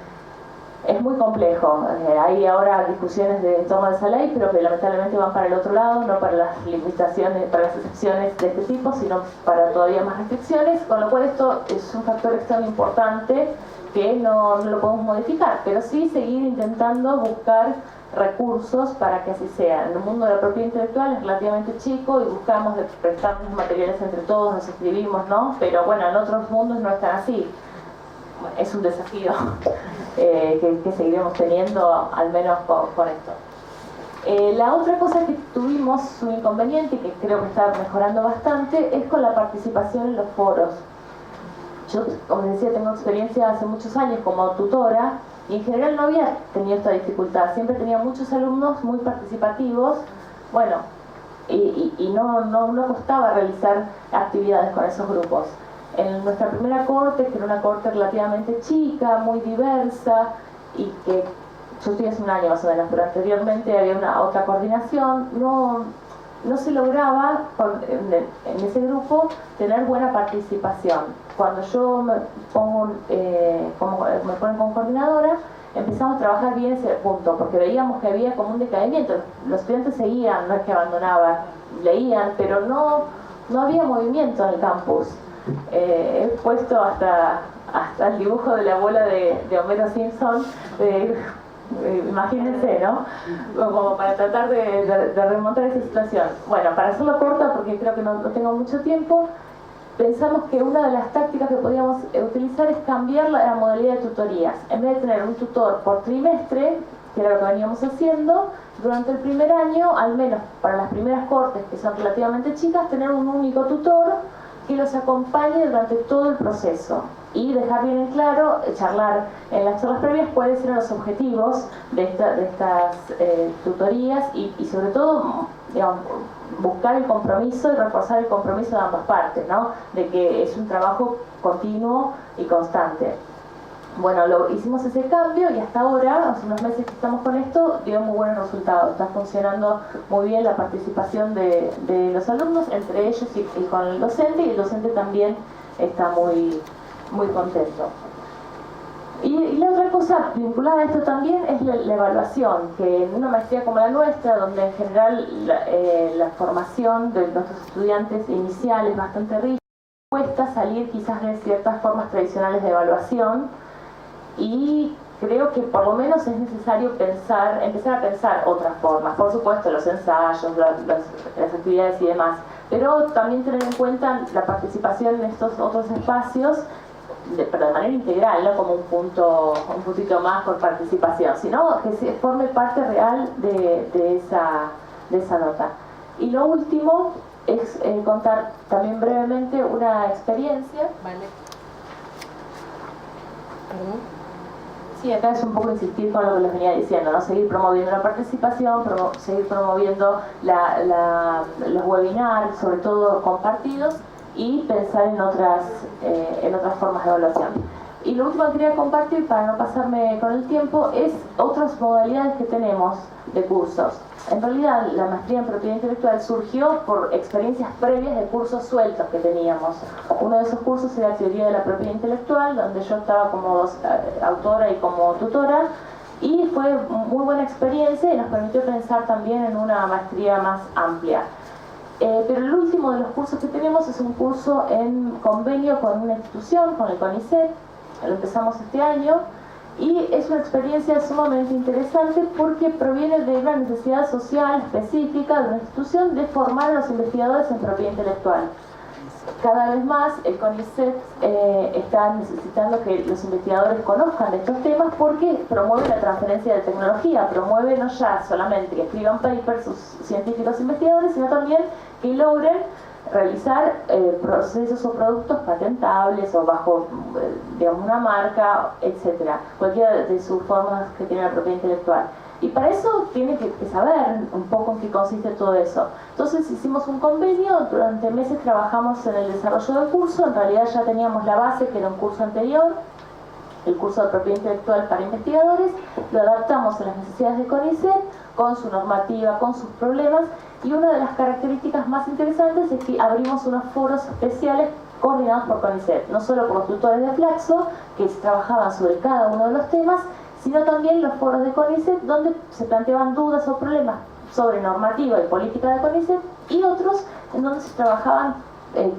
Es muy complejo. Hay ahora discusiones en torno a esa ley, pero que lamentablemente van para el otro lado, no para las limitaciones, para las excepciones de este tipo, sino para todavía más restricciones, con lo cual esto es un factor externo importante que no lo podemos modificar, pero sí seguir intentando buscar recursos para que así sea. En el mundo de la propiedad intelectual es relativamente chico y buscamos de prestarnos materiales entre todos, nos escribimos, ¿no? Pero bueno, en otros mundos no están así. Es un desafío que seguiremos teniendo, al menos con esto. La otra cosa que tuvimos un inconveniente, que creo que está mejorando bastante, es con la participación en los foros. Yo, como les decía, tengo experiencia hace muchos años como tutora y en general no había tenido esta dificultad. Siempre tenía muchos alumnos muy participativos, bueno, y no costaba realizar actividades con esos grupos. En nuestra primera corte, que era una corte relativamente chica, muy diversa, y que yo estoy hace un año más o menos, pero anteriormente había una otra coordinación, no se lograba en ese grupo tener buena participación. Cuando yo me ponen como coordinadora, empezamos a trabajar bien ese punto, porque veíamos que había como un decaimiento. Los estudiantes seguían, no es que abandonaban, leían, pero no había movimiento en el campus. He puesto hasta el dibujo de la bola de Homero Simpson, imagínense, ¿no? Como para tratar de remontar esa situación. Bueno, para hacerlo corta, porque creo que no tengo mucho tiempo, pensamos que una de las tácticas que podíamos utilizar es cambiar la modalidad de tutorías. En vez de tener un tutor por trimestre, que era lo que veníamos haciendo, durante el primer año, al menos para las primeras cortes, que son relativamente chicas, tener un único tutor que los acompañe durante todo el proceso y dejar bien en claro, charlar en las charlas previas cuáles eran los objetivos de estas tutorías y sobre todo, digamos, buscar el compromiso y reforzar el compromiso de ambas partes, ¿no? De que es un trabajo continuo y constante. Bueno, hicimos ese cambio y hasta ahora, hace unos meses que estamos con esto, dio muy buenos resultados. Está funcionando muy bien la participación de los alumnos, entre ellos y con el docente, y el docente también está muy contento. Y la otra cosa vinculada a esto también es la evaluación, que en una maestría como la nuestra, donde en general la formación de nuestros estudiantes inicial es bastante rígida, cuesta salir quizás de ciertas formas tradicionales de evaluación, y creo que por lo menos es necesario empezar a pensar otras formas. Por supuesto, los ensayos, las actividades y demás, pero también tener en cuenta la participación en estos otros espacios, pero de manera integral, no como un puntito más por participación, sino que se forme parte real de esa nota. Y lo último es contar también brevemente una experiencia. Vale. ¿Perdón? Sí, acá es un poco insistir con lo que les venía diciendo, ¿no? Seguir promoviendo la participación, seguir promoviendo los webinars, sobre todo compartidos, y pensar en otras formas de evaluación. Y lo último que quería compartir, para no pasarme con el tiempo, es otras modalidades que tenemos de cursos. En realidad, la maestría en propiedad intelectual surgió por experiencias previas de cursos sueltos que teníamos. Uno de esos cursos era Teoría de la Propiedad Intelectual, donde yo estaba como autora y como tutora, y fue muy buena experiencia y nos permitió pensar también en una maestría más amplia. Pero el último de los cursos que tenemos es un curso en convenio con una institución, con el CONICET. Lo empezamos este año y es una experiencia sumamente interesante porque proviene de una necesidad social específica de una institución de formar a los investigadores en propiedad intelectual. Cada vez más el CONICET está necesitando que los investigadores conozcan de estos temas porque promueve la transferencia de tecnología, promueve no ya solamente que escriban papers sus científicos investigadores, sino también que logren realizar procesos o productos patentables o bajo digamos, una marca, etcétera, cualquiera de sus formas que tiene la propiedad intelectual. Y para eso tiene que saber un poco en qué consiste todo eso. Entonces hicimos un convenio, durante meses trabajamos en el desarrollo del curso. En realidad ya teníamos la base, que era un curso anterior, el curso de propiedad intelectual para investigadores. Lo adaptamos a las necesidades de CONICET, con su normativa, con sus problemas. Y una de las características más interesantes es que abrimos unos foros especiales coordinados por CONICET, no solo por los tutores de Flaxo, que trabajaban sobre cada uno de los temas, sino también los foros de CONICET, donde se planteaban dudas o problemas sobre normativa y política de CONICET, y otros en donde se trabajaban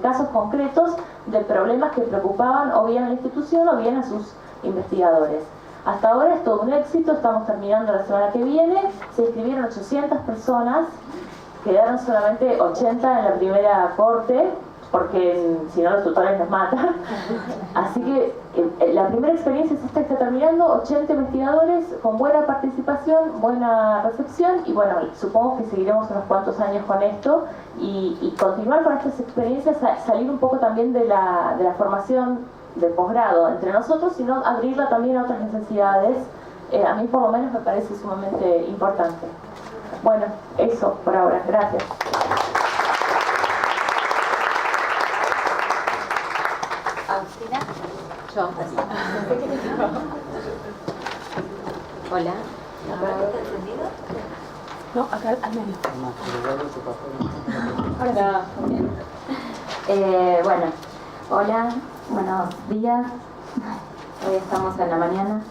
casos concretos de problemas que preocupaban o bien a la institución o bien a sus investigadores. Hasta ahora es todo un éxito, estamos terminando la semana que viene, se inscribieron 800 personas, quedaron solamente 80 en la primera corte, porque si no los tutores nos matan. Así que la primera experiencia es esta que está terminando, 80 investigadores con buena participación, buena recepción, y bueno, supongo que seguiremos unos cuantos años con esto y continuar con estas experiencias, salir un poco también de la formación de posgrado entre nosotros, sino abrirla también a otras necesidades. A mí por lo menos me parece sumamente importante. Bueno, eso por ahora. Gracias. Agustina, yo. Hola. ¿Está encendido? No, acá al medio. Ahora sí. Bueno, hola, buenos días. Hoy estamos en la mañana.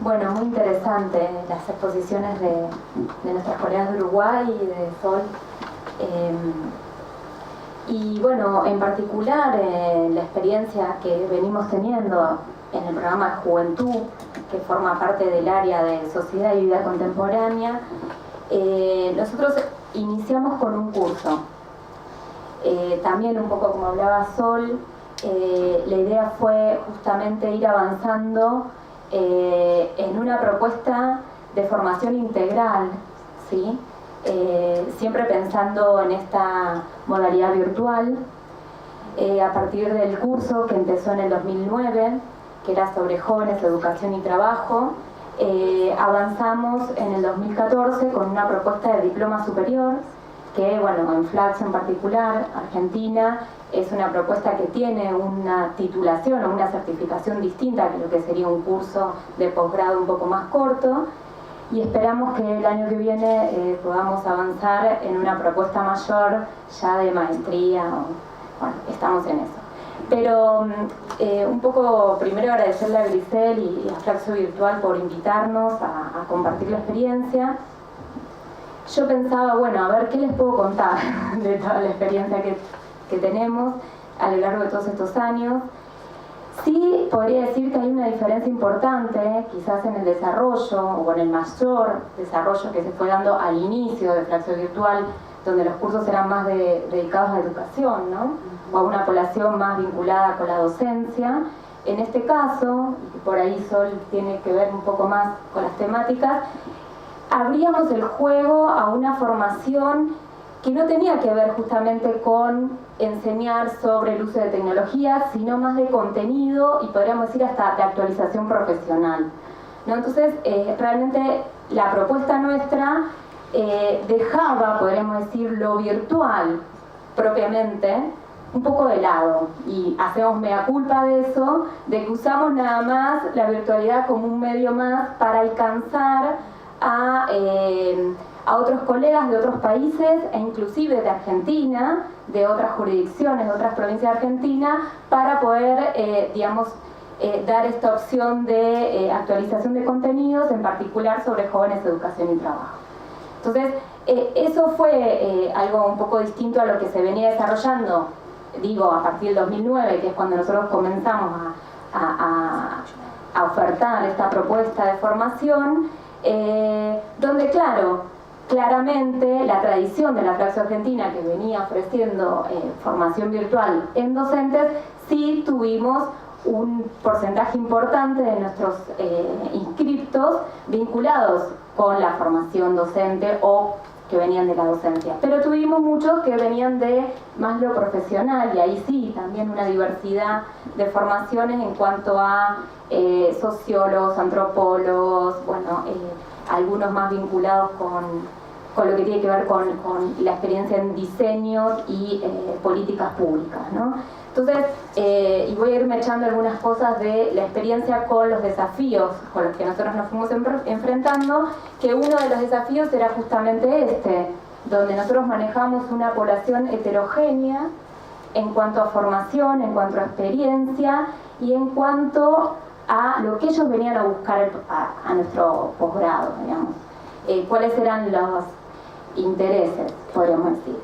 Bueno, muy interesante las exposiciones de nuestras colegas de Uruguay y de Sol. Y bueno, en particular la experiencia que venimos teniendo en el programa de Juventud, que forma parte del área de Sociedad y Vida Contemporánea, nosotros iniciamos con un curso. También un poco como hablaba Sol, la idea fue justamente ir avanzando en una propuesta de formación integral, ¿sí? Siempre pensando en esta modalidad virtual, a partir del curso que empezó en el 2009, que era sobre jóvenes, educación y trabajo, avanzamos en el 2014 con una propuesta de diploma superior, que, bueno, en Flaxo en particular, Argentina, es una propuesta que tiene una titulación o una certificación distinta que lo que sería un curso de posgrado un poco más corto, y esperamos que el año que viene podamos avanzar en una propuesta mayor ya de maestría. Bueno, estamos en eso. Pero un poco primero agradecerle a Grisel y a Flaxo Virtual por invitarnos a compartir la experiencia. Yo pensaba, bueno, a ver qué les puedo contar de toda la experiencia que tenemos a lo largo de todos estos años. Sí, podría decir que hay una diferencia importante, quizás en el desarrollo o en el mayor desarrollo que se fue dando al inicio de Flaxo Virtual, donde los cursos eran más dedicados a la educación, ¿no? O a una población más vinculada con la docencia. En este caso, y por ahí Sol tiene que ver un poco más con las temáticas, abríamos el juego a una formación que no tenía que ver justamente con enseñar sobre el uso de tecnologías, sino más de contenido y podríamos decir hasta de actualización profesional, ¿no? Entonces, realmente la propuesta nuestra dejaba, podríamos decir, lo virtual propiamente un poco de lado, y hacemos mea culpa de eso, de que usamos nada más la virtualidad como un medio más para alcanzar a otros colegas de otros países e inclusive de Argentina, de otras jurisdicciones, de otras provincias de Argentina, para poder, dar esta opción de actualización de contenidos, en particular sobre jóvenes, educación y trabajo. Entonces, eso fue algo un poco distinto a lo que se venía desarrollando, digo, a partir del 2009, que es cuando nosotros comenzamos a ofertar esta propuesta de formación, donde, claramente la tradición de la Flaxo Argentina, que venía ofreciendo formación virtual en docentes, sí tuvimos un porcentaje importante de nuestros inscriptos vinculados con la formación docente o que venían de la docencia. Pero tuvimos muchos que venían de más lo profesional, y ahí sí, también una diversidad de formaciones en cuanto a sociólogos, antropólogos, bueno, algunos más vinculados con lo que tiene que ver con la experiencia en diseños y políticas públicas, ¿no? Entonces, y voy a irme echando algunas cosas de la experiencia con los desafíos con los que nosotros nos fuimos enfrentando, que uno de los desafíos era justamente donde nosotros manejamos una población heterogénea en cuanto a formación, en cuanto a experiencia y en cuanto a lo que ellos venían a buscar a nuestro posgrado, digamos. Cuáles eran los intereses, podríamos decir.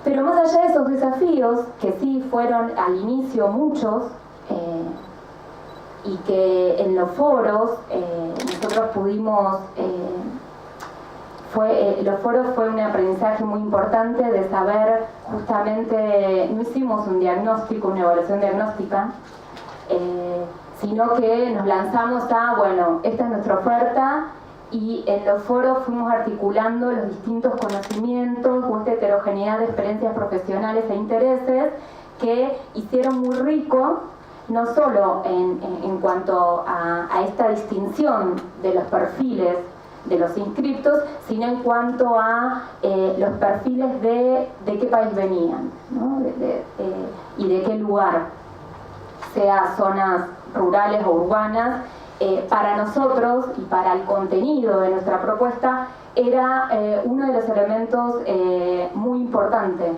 Pero más allá de esos desafíos, que sí fueron al inicio muchos, y que en los foros nosotros pudimos, los foros fue un aprendizaje muy importante de saber justamente, no hicimos un diagnóstico, una evaluación diagnóstica, sino que nos lanzamos a, bueno, esta es nuestra oferta, y en los foros fuimos articulando los distintos conocimientos o esta heterogeneidad de experiencias profesionales e intereses que hicieron muy rico, no solo en cuanto a esta distinción de los perfiles de los inscriptos, sino en cuanto a los perfiles de qué país venían, ¿no? Y de qué lugar, sea zonas rurales o urbanas. Para nosotros y para el contenido de nuestra propuesta era uno de los elementos muy importantes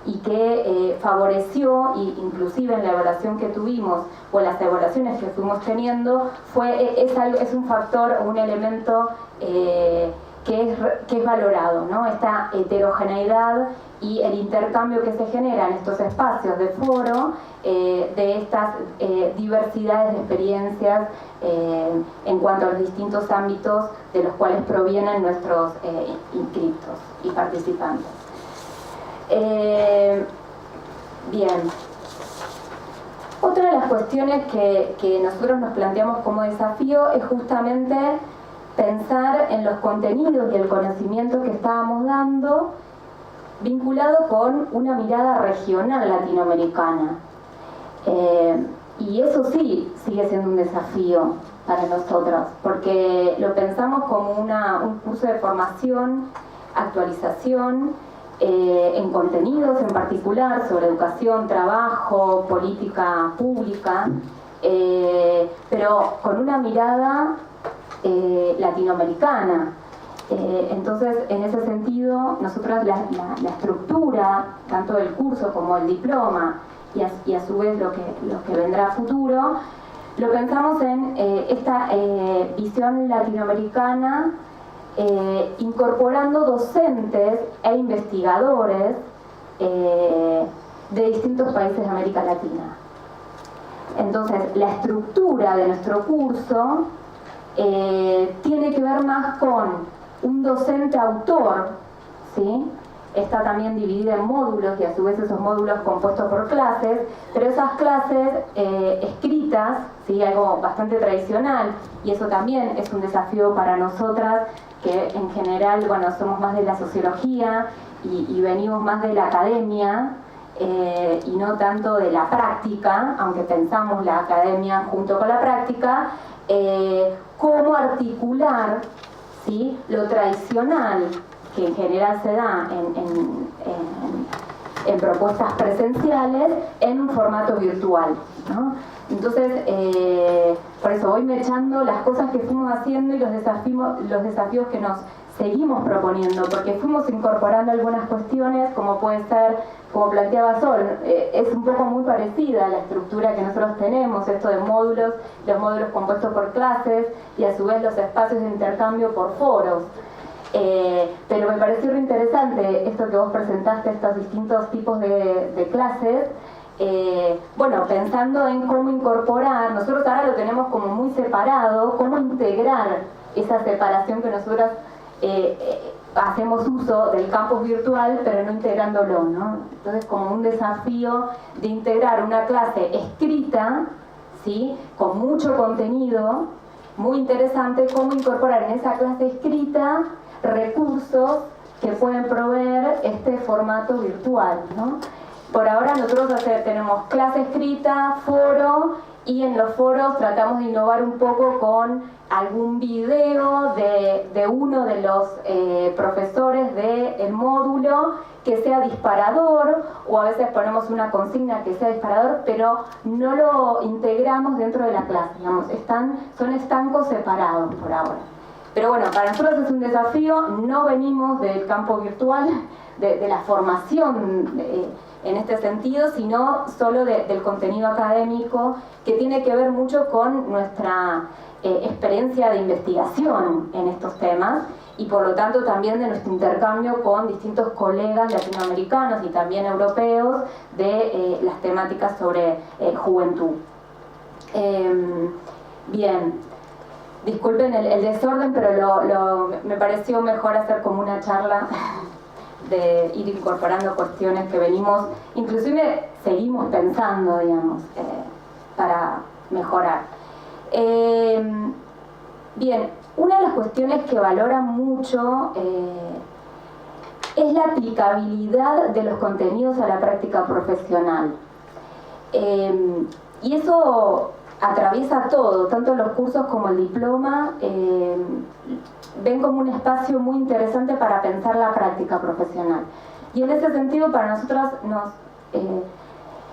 y que favoreció, y inclusive en la evaluación que tuvimos o en las evaluaciones que fuimos teniendo, es un factor o un elemento que es valorado, ¿no? Esta heterogeneidad y el intercambio que se genera en estos espacios de foro, de estas diversidades de experiencias en cuanto a los distintos ámbitos de los cuales provienen nuestros inscriptos y participantes. Bien. Otra de las cuestiones que nosotros nos planteamos como desafío es justamente pensar en los contenidos y el conocimiento que estábamos dando vinculado con una mirada regional latinoamericana. Y eso sí sigue siendo un desafío para nosotros, porque lo pensamos como un curso de formación, actualización, en contenidos en particular sobre educación, trabajo, política pública, pero con una mirada latinoamericana. Entonces, en ese sentido, nosotros la estructura, tanto del curso como el diploma, y a su vez lo que vendrá a futuro, lo pensamos en esta visión latinoamericana, incorporando docentes e investigadores de distintos países de América Latina. Entonces, la estructura de nuestro curso tiene que ver más con un docente autor, ¿sí? Está también dividida en módulos y a su vez esos módulos compuestos por clases, pero esas clases escritas, ¿sí? Algo bastante tradicional, y eso también es un desafío para nosotras, que en general, bueno, somos más de la sociología y venimos más de la academia y no tanto de la práctica, aunque pensamos la academia junto con la práctica, cómo articular, ¿sí? Lo tradicional, que en general se da en propuestas presenciales, en un formato virtual, ¿no? Entonces, por eso voy mechando las cosas que fuimos haciendo y los desafíos que nos seguimos proponiendo, porque fuimos incorporando algunas cuestiones, como puede ser, como planteaba Sol, es un poco muy parecida a la estructura que nosotros tenemos, esto de módulos, los módulos compuestos por clases y a su vez los espacios de intercambio por foros. Pero me pareció re interesante esto que vos presentaste, estos distintos tipos de clases. Bueno, pensando en cómo incorporar, nosotros ahora lo tenemos como muy separado, cómo integrar esa separación que nosotros hacemos uso del campus virtual, pero no integrándolo, ¿no? Entonces, como un desafío de integrar una clase escrita, ¿sí? Con mucho contenido, muy interesante, cómo incorporar en esa clase escrita recursos que pueden proveer este formato virtual, ¿no? Por ahora nosotros tenemos clase escrita, foro, y en los foros tratamos de innovar un poco con algún video de uno de los profesores del módulo que sea disparador, o a veces ponemos una consigna que sea disparador, pero no lo integramos dentro de la clase, digamos, son estancos separados por ahora. Pero bueno, para nosotros es un desafío, no venimos del campo virtual, de la formación en este sentido, sino solo del contenido académico, que tiene que ver mucho con nuestra experiencia de investigación en estos temas, y por lo tanto también de nuestro intercambio con distintos colegas latinoamericanos y también europeos de las temáticas sobre juventud. Bien. Disculpen el desorden, pero me pareció mejor hacer como una charla de ir incorporando cuestiones que venimos, inclusive seguimos pensando, digamos, para mejorar. Bien, una de las cuestiones que valoran mucho es la aplicabilidad de los contenidos a la práctica profesional. Y eso atraviesa todo, tanto los cursos como el diploma, ven como un espacio muy interesante para pensar la práctica profesional. Y en ese sentido, para nosotros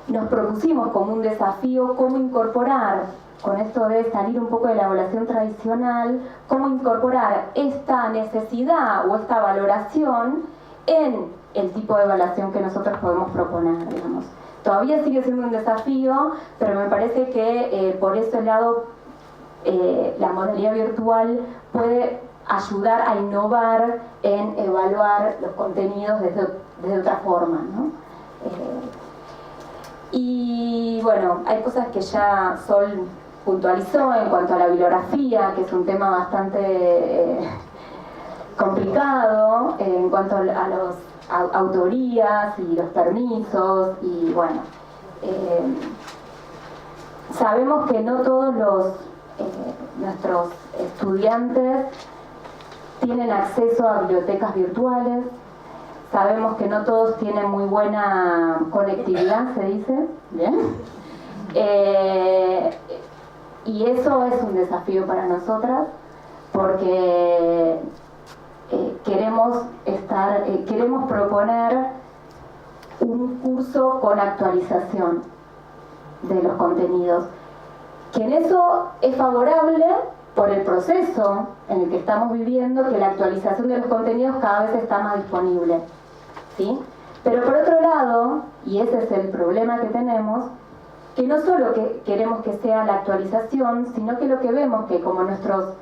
nos propusimos como un desafío cómo incorporar, con esto de salir un poco de la evaluación tradicional, cómo incorporar esta necesidad o esta valoración en el tipo de evaluación que nosotros podemos proponer, digamos. Todavía sigue siendo un desafío, pero me parece que por ese lado la modalidad virtual puede ayudar a innovar en evaluar los contenidos desde otra forma, ¿no? Y bueno, hay cosas que ya Sol puntualizó en cuanto a la bibliografía, que es un tema bastante complicado, en cuanto a los autorías y los permisos, y bueno, Sabemos que no todos nuestros estudiantes tienen acceso a bibliotecas virtuales. Sabemos que no todos tienen muy buena conectividad, se dice, ¿bien? Y eso es un desafío para nosotras, porque queremos proponer un curso con actualización de los contenidos, que en eso es favorable por el proceso en el que estamos viviendo, que la actualización de los contenidos cada vez está más disponible, ¿sí? Pero por otro lado, y ese es el problema que tenemos, que no solo queremos que sea la actualización, sino que lo que vemos que como nuestros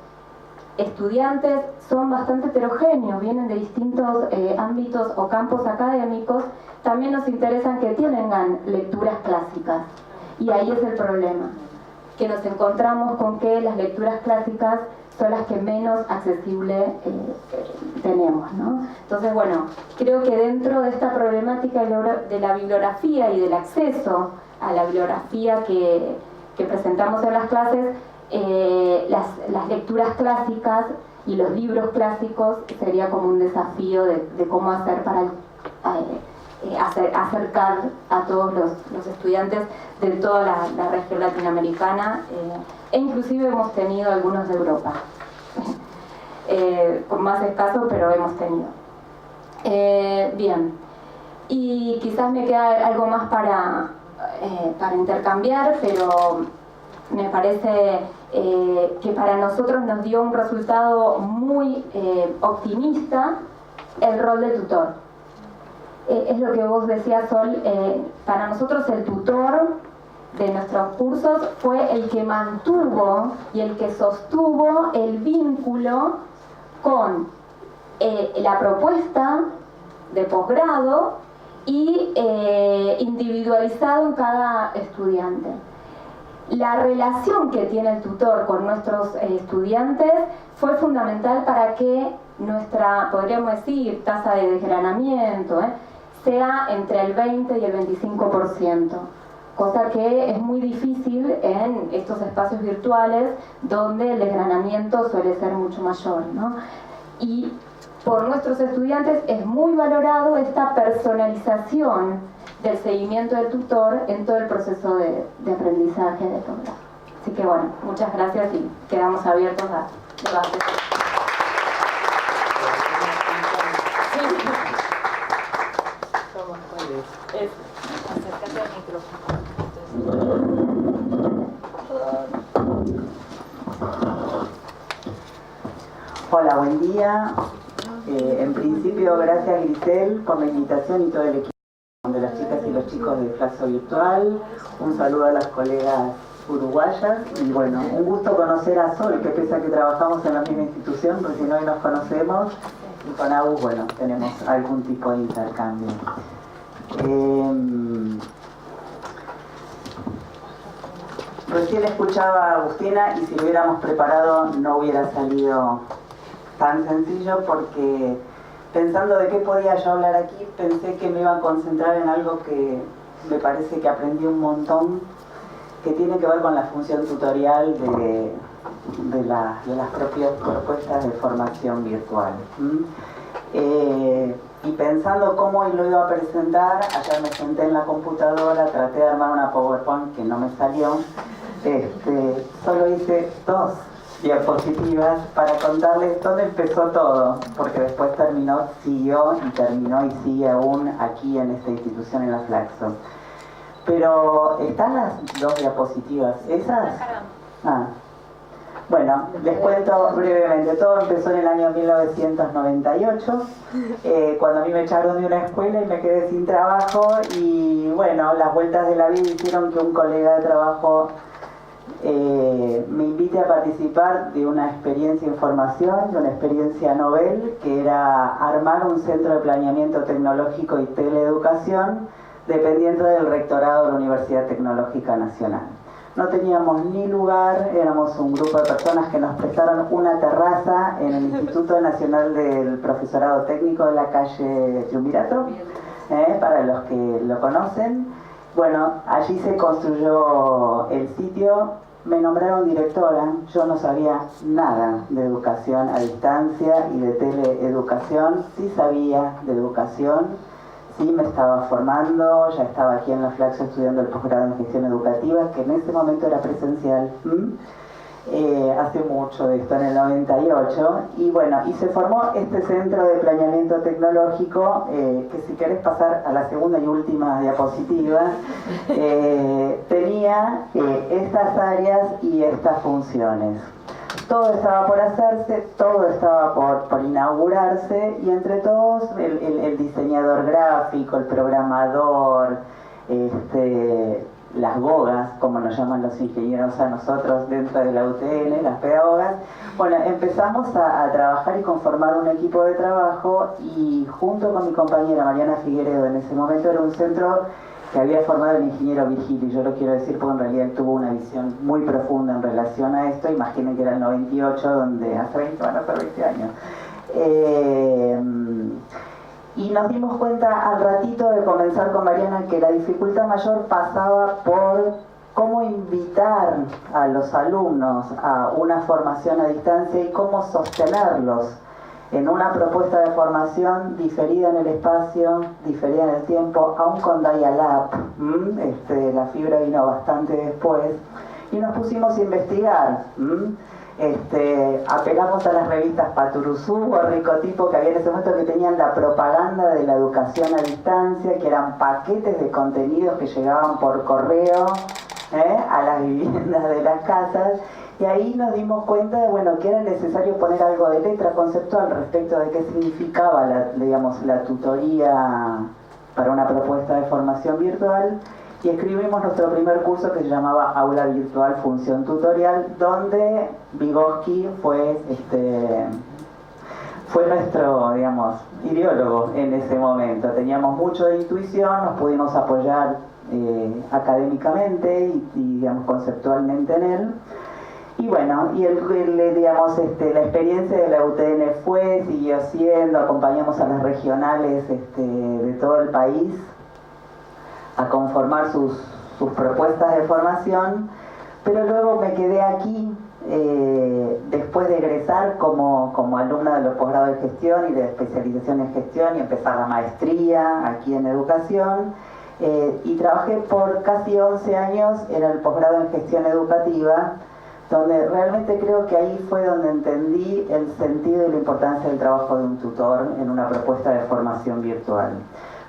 estudiantes son bastante heterogéneos, vienen de distintos ámbitos o campos académicos, también nos interesan que tengan lecturas clásicas. Y ahí es el problema, que nos encontramos con que las lecturas clásicas son las que menos accesible tenemos, ¿no? Entonces, bueno, creo que dentro de esta problemática de la bibliografía y del acceso a la bibliografía que presentamos en las clases, las lecturas clásicas y los libros clásicos sería como un desafío de cómo hacer para acercar a todos los estudiantes de toda la región latinoamericana, e inclusive hemos tenido algunos de Europa, con más escasos, pero hemos tenido. Bien, y quizás me queda algo más para intercambiar, pero me parece que para nosotros nos dio un resultado muy optimista el rol de tutor. Es lo que vos decías, Sol, para nosotros el tutor de nuestros cursos fue el que mantuvo y el que sostuvo el vínculo con la propuesta de posgrado y individualizado en cada estudiante. La relación que tiene el tutor con nuestros estudiantes fue fundamental para que nuestra, podríamos decir, tasa de desgranamiento sea entre el 20 y el 25%, cosa que es muy difícil en estos espacios virtuales donde el desgranamiento suele ser mucho mayor, ¿no? Y por nuestros estudiantes es muy valorado esta personalización del seguimiento del tutor en todo el proceso de aprendizaje de posgrado. Así que bueno, muchas gracias y quedamos abiertos a debates. Acércate al micrófono. Hola, buen día. En principio, gracias Grisel por la invitación y todo el equipo de las chicas y los chicos de Flaxo Virtual. Un saludo a las colegas uruguayas y bueno, un gusto conocer a Sol, que pese a que trabajamos en la misma institución, recién hoy nos conocemos, y con Agus, bueno, tenemos algún tipo de intercambio. Recién escuchaba a Agustina y si lo hubiéramos preparado no hubiera salido tan sencillo, porque pensando de qué podía yo hablar aquí, pensé que me iba a concentrar en algo que me parece que aprendí un montón, que tiene que ver con la función tutorial de las propias propuestas de formación virtual. Y pensando cómo lo iba a presentar, ayer me senté en la computadora, traté de armar una PowerPoint que no me salió. Solo hice 2 diapositivas para contarles dónde empezó todo, porque después siguió y terminó y sigue aún aquí en esta institución, en la Flaxo. Pero están las 2 diapositivas, ¿esas? Bueno, les cuento brevemente. Todo empezó en el año 1998, cuando a mí me echaron de una escuela y me quedé sin trabajo, y bueno, las vueltas de la vida hicieron que un colega de trabajo me invite a participar de una experiencia en formación, de una experiencia novel, que era armar un centro de planeamiento tecnológico y teleeducación dependiente del rectorado de la Universidad Tecnológica Nacional. No teníamos ni lugar, éramos un grupo de personas que nos prestaron una terraza en el Instituto Nacional del Profesorado Técnico de la calle Triunvirato, para los que lo conocen. bueno, allí se construyó el sitio, me nombraron directora, yo no sabía nada de educación a distancia y de teleeducación, sí sabía de educación, sí me estaba formando, ya estaba aquí en la Flaxo estudiando el posgrado en gestión educativa, que en ese momento era presencial. Hace mucho de esto, en el 98, y bueno, y se formó este centro de planeamiento tecnológico, que si querés pasar a la segunda y última diapositiva, tenía estas áreas y estas funciones. Todo estaba por hacerse, todo estaba por inaugurarse, y entre todos el diseñador gráfico, el programador, las gogas, como nos llaman los ingenieros a nosotros dentro de la UTN, las pedagogas. Bueno, empezamos a trabajar y conformar un equipo de trabajo, y junto con mi compañera Mariana Figueredo, en ese momento era un centro que había formado el ingeniero Virgilio, y yo lo quiero decir porque en realidad él tuvo una visión muy profunda en relación a esto. Imaginen que era el 98, donde hace 20, van a ser 20 años. Y nos dimos cuenta al ratito de comenzar con Mariana que la dificultad mayor pasaba por cómo invitar a los alumnos a una formación a distancia y cómo sostenerlos en una propuesta de formación diferida en el espacio, diferida en el tiempo, aún con dial-up. La fibra vino bastante después, y nos pusimos a investigar. Apelamos a las revistas Paturuzú o Ricotipo, que había en ese momento, que tenían la propaganda de la educación a distancia, que eran paquetes de contenidos que llegaban por correo a las viviendas de las casas, y ahí nos dimos cuenta de, bueno, que era necesario poner algo de letra conceptual respecto de qué significaba la tutoría para una propuesta de formación virtual. Y escribimos nuestro primer curso, que se llamaba Aula Virtual Función Tutorial, donde Vygotsky fue nuestro, ideólogo en ese momento. Teníamos mucho de intuición, nos pudimos apoyar académicamente y conceptualmente en él. Y bueno, y la experiencia de la UTN siguió siendo, acompañamos a las regionales de todo el país a conformar sus propuestas de formación, pero luego me quedé aquí después de egresar como alumna de los posgrados de gestión y de especialización en gestión, y empezar la maestría aquí en educación, y trabajé por casi 11 años en el posgrado en gestión educativa, donde realmente creo que ahí fue donde entendí el sentido y la importancia del trabajo de un tutor en una propuesta de formación virtual.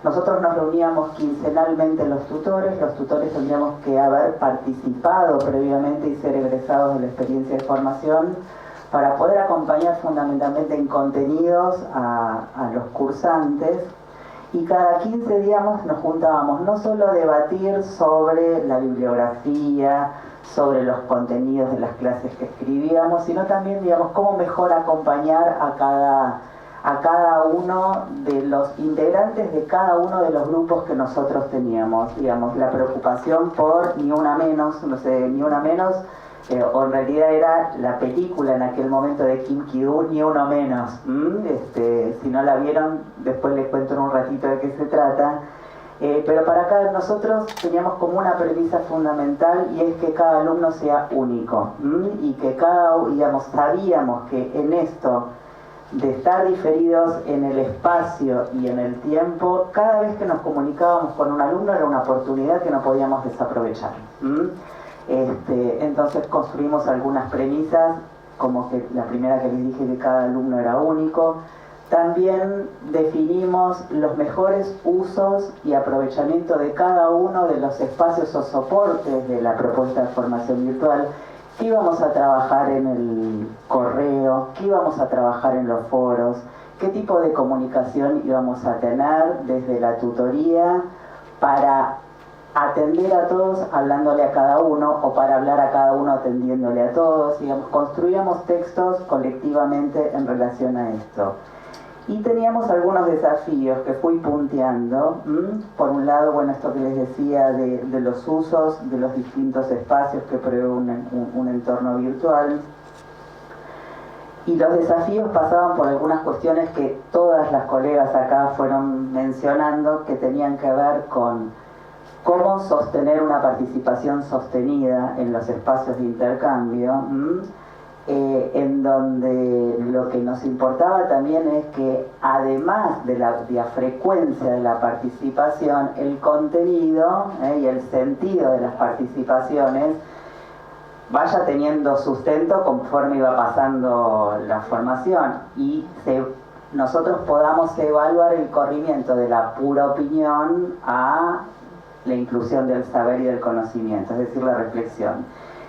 Nosotros nos reuníamos quincenalmente los tutores tendríamos que haber participado previamente y ser egresados de la experiencia de formación para poder acompañar fundamentalmente en contenidos a los cursantes, y cada 15 días nos juntábamos no solo a debatir sobre la bibliografía, sobre los contenidos de las clases que escribíamos, sino también, cómo mejor acompañar a cada uno de los integrantes de cada uno de los grupos que nosotros teníamos. La preocupación por Ni Una Menos, o en realidad era la película en aquel momento de Kim Ki-doo, Ni Uno Menos. Si no la vieron, después les cuento en un ratito de qué se trata. Pero para cada nosotros teníamos como una premisa fundamental, y es que cada alumno sea único, y que sabíamos que en esto de estar diferidos en el espacio y en el tiempo, cada vez que nos comunicábamos con un alumno era una oportunidad que no podíamos desaprovechar. Entonces construimos algunas premisas, como que la primera que les dije, que cada alumno era único. También definimos los mejores usos y aprovechamiento de cada uno de los espacios o soportes de la propuesta de formación virtual. ¿Qué íbamos a trabajar en el correo? ¿Qué íbamos a trabajar en los foros? ¿Qué tipo de comunicación íbamos a tener desde la tutoría para atender a todos hablándole a cada uno, o para hablar a cada uno atendiéndole a todos? Construíamos textos colectivamente en relación a esto. Y teníamos algunos desafíos que fui punteando. Por un lado, esto que les decía de los usos de los distintos espacios que prevé un entorno virtual. Y los desafíos pasaban por algunas cuestiones que todas las colegas acá fueron mencionando, que tenían que ver con cómo sostener una participación sostenida en los espacios de intercambio, en donde lo que nos importaba también es que, además de la frecuencia de la participación, el contenido y el sentido de las participaciones vaya teniendo sustento conforme iba pasando la formación y nosotros podamos evaluar el corrimiento de la pura opinión a la inclusión del saber y del conocimiento, es decir, la reflexión.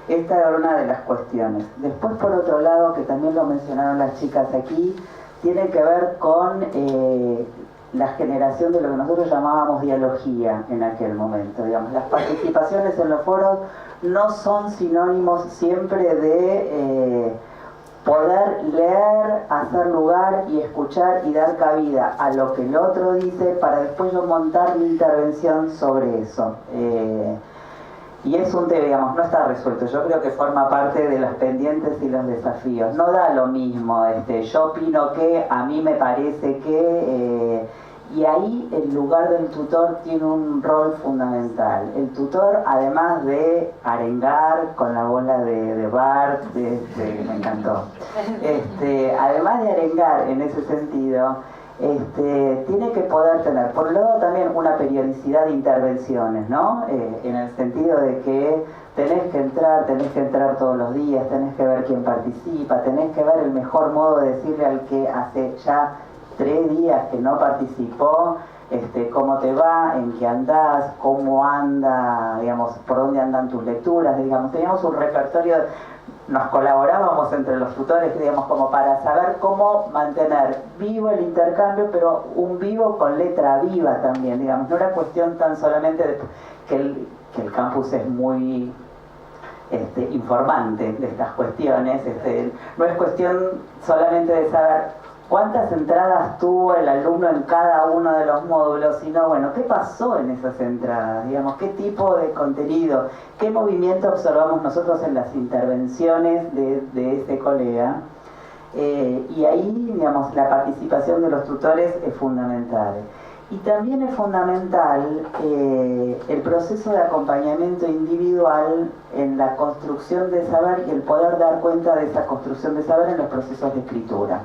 Esta era una de las cuestiones. Después, por otro lado, que también lo mencionaron las chicas aquí, tiene que ver con la generación de lo que nosotros llamábamos dialogía en aquel momento. Digamos, las participaciones en los foros no son sinónimos siempre de poder leer, hacer lugar y escuchar y dar cabida a lo que el otro dice para después yo montar mi intervención sobre eso. Y es un tema, digamos, no está resuelto. Yo creo que forma parte de los pendientes y los desafíos. No da lo mismo, yo opino que, a mí me parece que... y ahí el lugar del tutor tiene un rol fundamental. El tutor, además de arengar con la bola de Bart, me encantó. Además de arengar en ese sentido, tiene que poder tener, por un lado, también una periodicidad de intervenciones, ¿no? En el sentido de que tenés que entrar todos los días, tenés que ver quién participa, tenés que ver el mejor modo de decirle al que hace ya 3 días que no participó, cómo te va, en qué andás, cómo anda, digamos, por dónde andan tus lecturas, digamos, teníamos un repertorio, nos colaborábamos entre los tutores, digamos, como para saber cómo mantener vivo el intercambio, pero un vivo con letra viva también, digamos, no era cuestión tan solamente de que el campus es muy informante de estas cuestiones, no es cuestión solamente de saber cuántas entradas tuvo el alumno en cada uno de los módulos, sino, bueno, ¿qué pasó en esas entradas? Digamos, ¿qué tipo de contenido, qué movimiento observamos nosotros en las intervenciones de ese colega? Y ahí, digamos, la participación de los tutores es fundamental. Y también es fundamental el proceso de acompañamiento individual en la construcción de saber y el poder dar cuenta de esa construcción de saber en los procesos de escritura.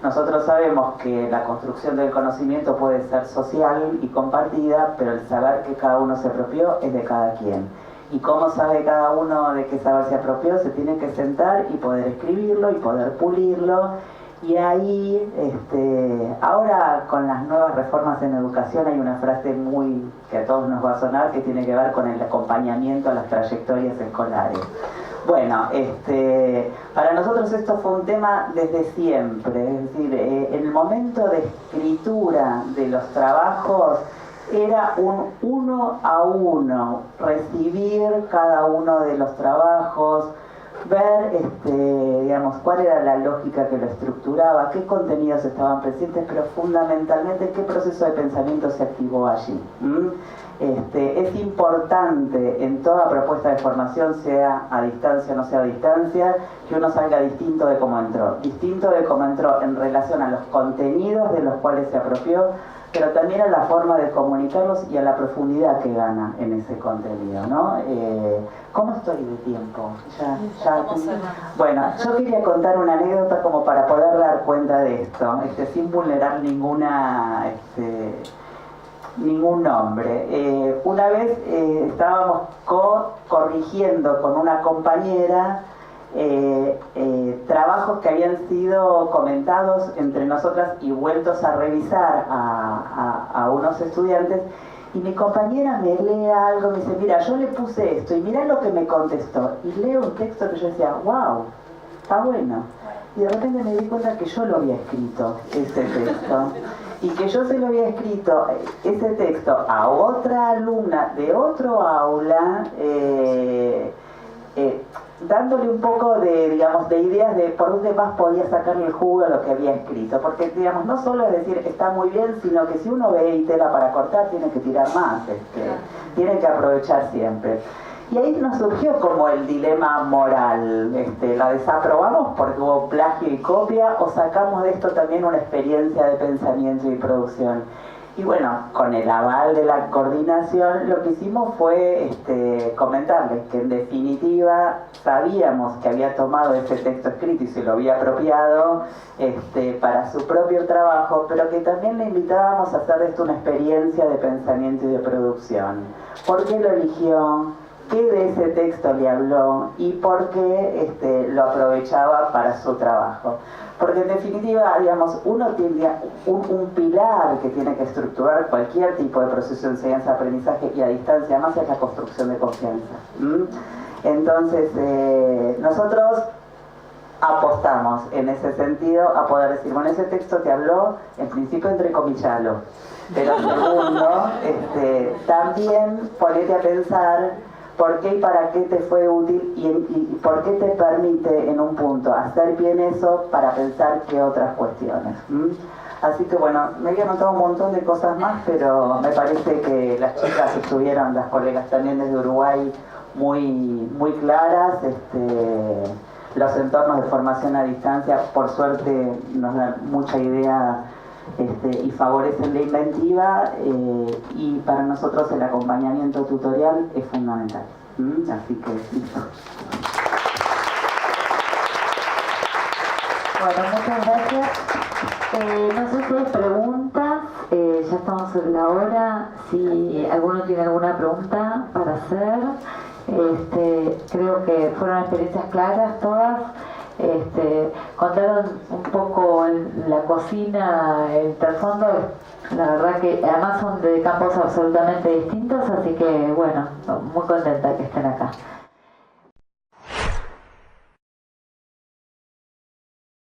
Nosotros sabemos que la construcción del conocimiento puede ser social y compartida, pero el saber que cada uno se apropió es de cada quien. Y cómo sabe cada uno de qué saber se apropió, se tiene que sentar y poder escribirlo y poder pulirlo. Y ahí, ahora con las nuevas reformas en educación hay una frase muy que a todos nos va a sonar, que tiene que ver con el acompañamiento a las trayectorias escolares. Bueno, para nosotros esto fue un tema desde siempre, es decir, en el momento de escritura de los trabajos era un 1 a 1, recibir cada uno de los trabajos, ver, digamos, cuál era la lógica que lo estructuraba, qué contenidos estaban presentes, pero fundamentalmente qué proceso de pensamiento se activó allí. Es importante en toda propuesta de formación, sea a distancia o no sea a distancia, que uno salga distinto de cómo entró en relación a los contenidos de los cuales se apropió, pero también a la forma de comunicarlos y a la profundidad que gana en ese contenido, ¿no? ¿Cómo estoy de tiempo? Bueno, yo quería contar una anécdota como para poder dar cuenta de esto, sin vulnerar ningún nombre. Una vez estábamos corrigiendo con una compañera trabajos que habían sido comentados entre nosotras y vueltos a revisar a unos estudiantes, y mi compañera me lee algo, me dice, mira, yo le puse esto y mira lo que me contestó, y leo un texto que yo decía, wow, está bueno, y de repente me di cuenta que yo lo había escrito, ese texto, y que yo se lo había escrito, ese texto, a otra alumna de otro aula, dándole un poco de, digamos, de ideas de por dónde más podía sacarle el jugo a lo que había escrito, porque, digamos, no solo es decir está muy bien, sino que si uno ve y tela para cortar, tiene que tirar más, tiene que aprovechar siempre. Y ahí nos surgió como el dilema moral, ¿la desaprobamos porque hubo plagio y copia o sacamos de esto también una experiencia de pensamiento y producción? Y bueno, con el aval de la coordinación, lo que hicimos fue comentarles que en definitiva sabíamos que había tomado ese texto escrito y se lo había apropiado para su propio trabajo, pero que también le invitábamos a hacer de esto una experiencia de pensamiento y de producción. ¿Por qué lo eligió? ¿Qué de ese texto le habló? ¿Y por qué lo aprovechaba para su trabajo? Porque en definitiva, digamos, uno tiene un pilar que tiene que estructurar cualquier tipo de proceso de enseñanza-aprendizaje y a distancia más es la construcción de confianza. Entonces, nosotros apostamos en ese sentido a poder decir, bueno, ese texto te habló, en principio entrecomillalo, pero segundo, también ponete a pensar por qué y para qué te fue útil y por qué te permite en un punto hacer bien eso para pensar qué otras cuestiones. Así que bueno, me había notado un montón de cosas más, pero me parece que las chicas estuvieron, las colegas también desde Uruguay, muy claras. Los entornos de formación a distancia, por suerte, nos dan mucha idea y favorecen la inventiva, y para nosotros el acompañamiento tutorial es fundamental. Así que listo. Bueno, muchas gracias. No sé si hay preguntas, ya estamos sobre la hora. Si alguno tiene alguna pregunta para hacer, creo que fueron experiencias claras todas. Contaron un poco la cocina, el trasfondo, la verdad que además son de campos absolutamente distintos, así que bueno, muy contenta que estén acá.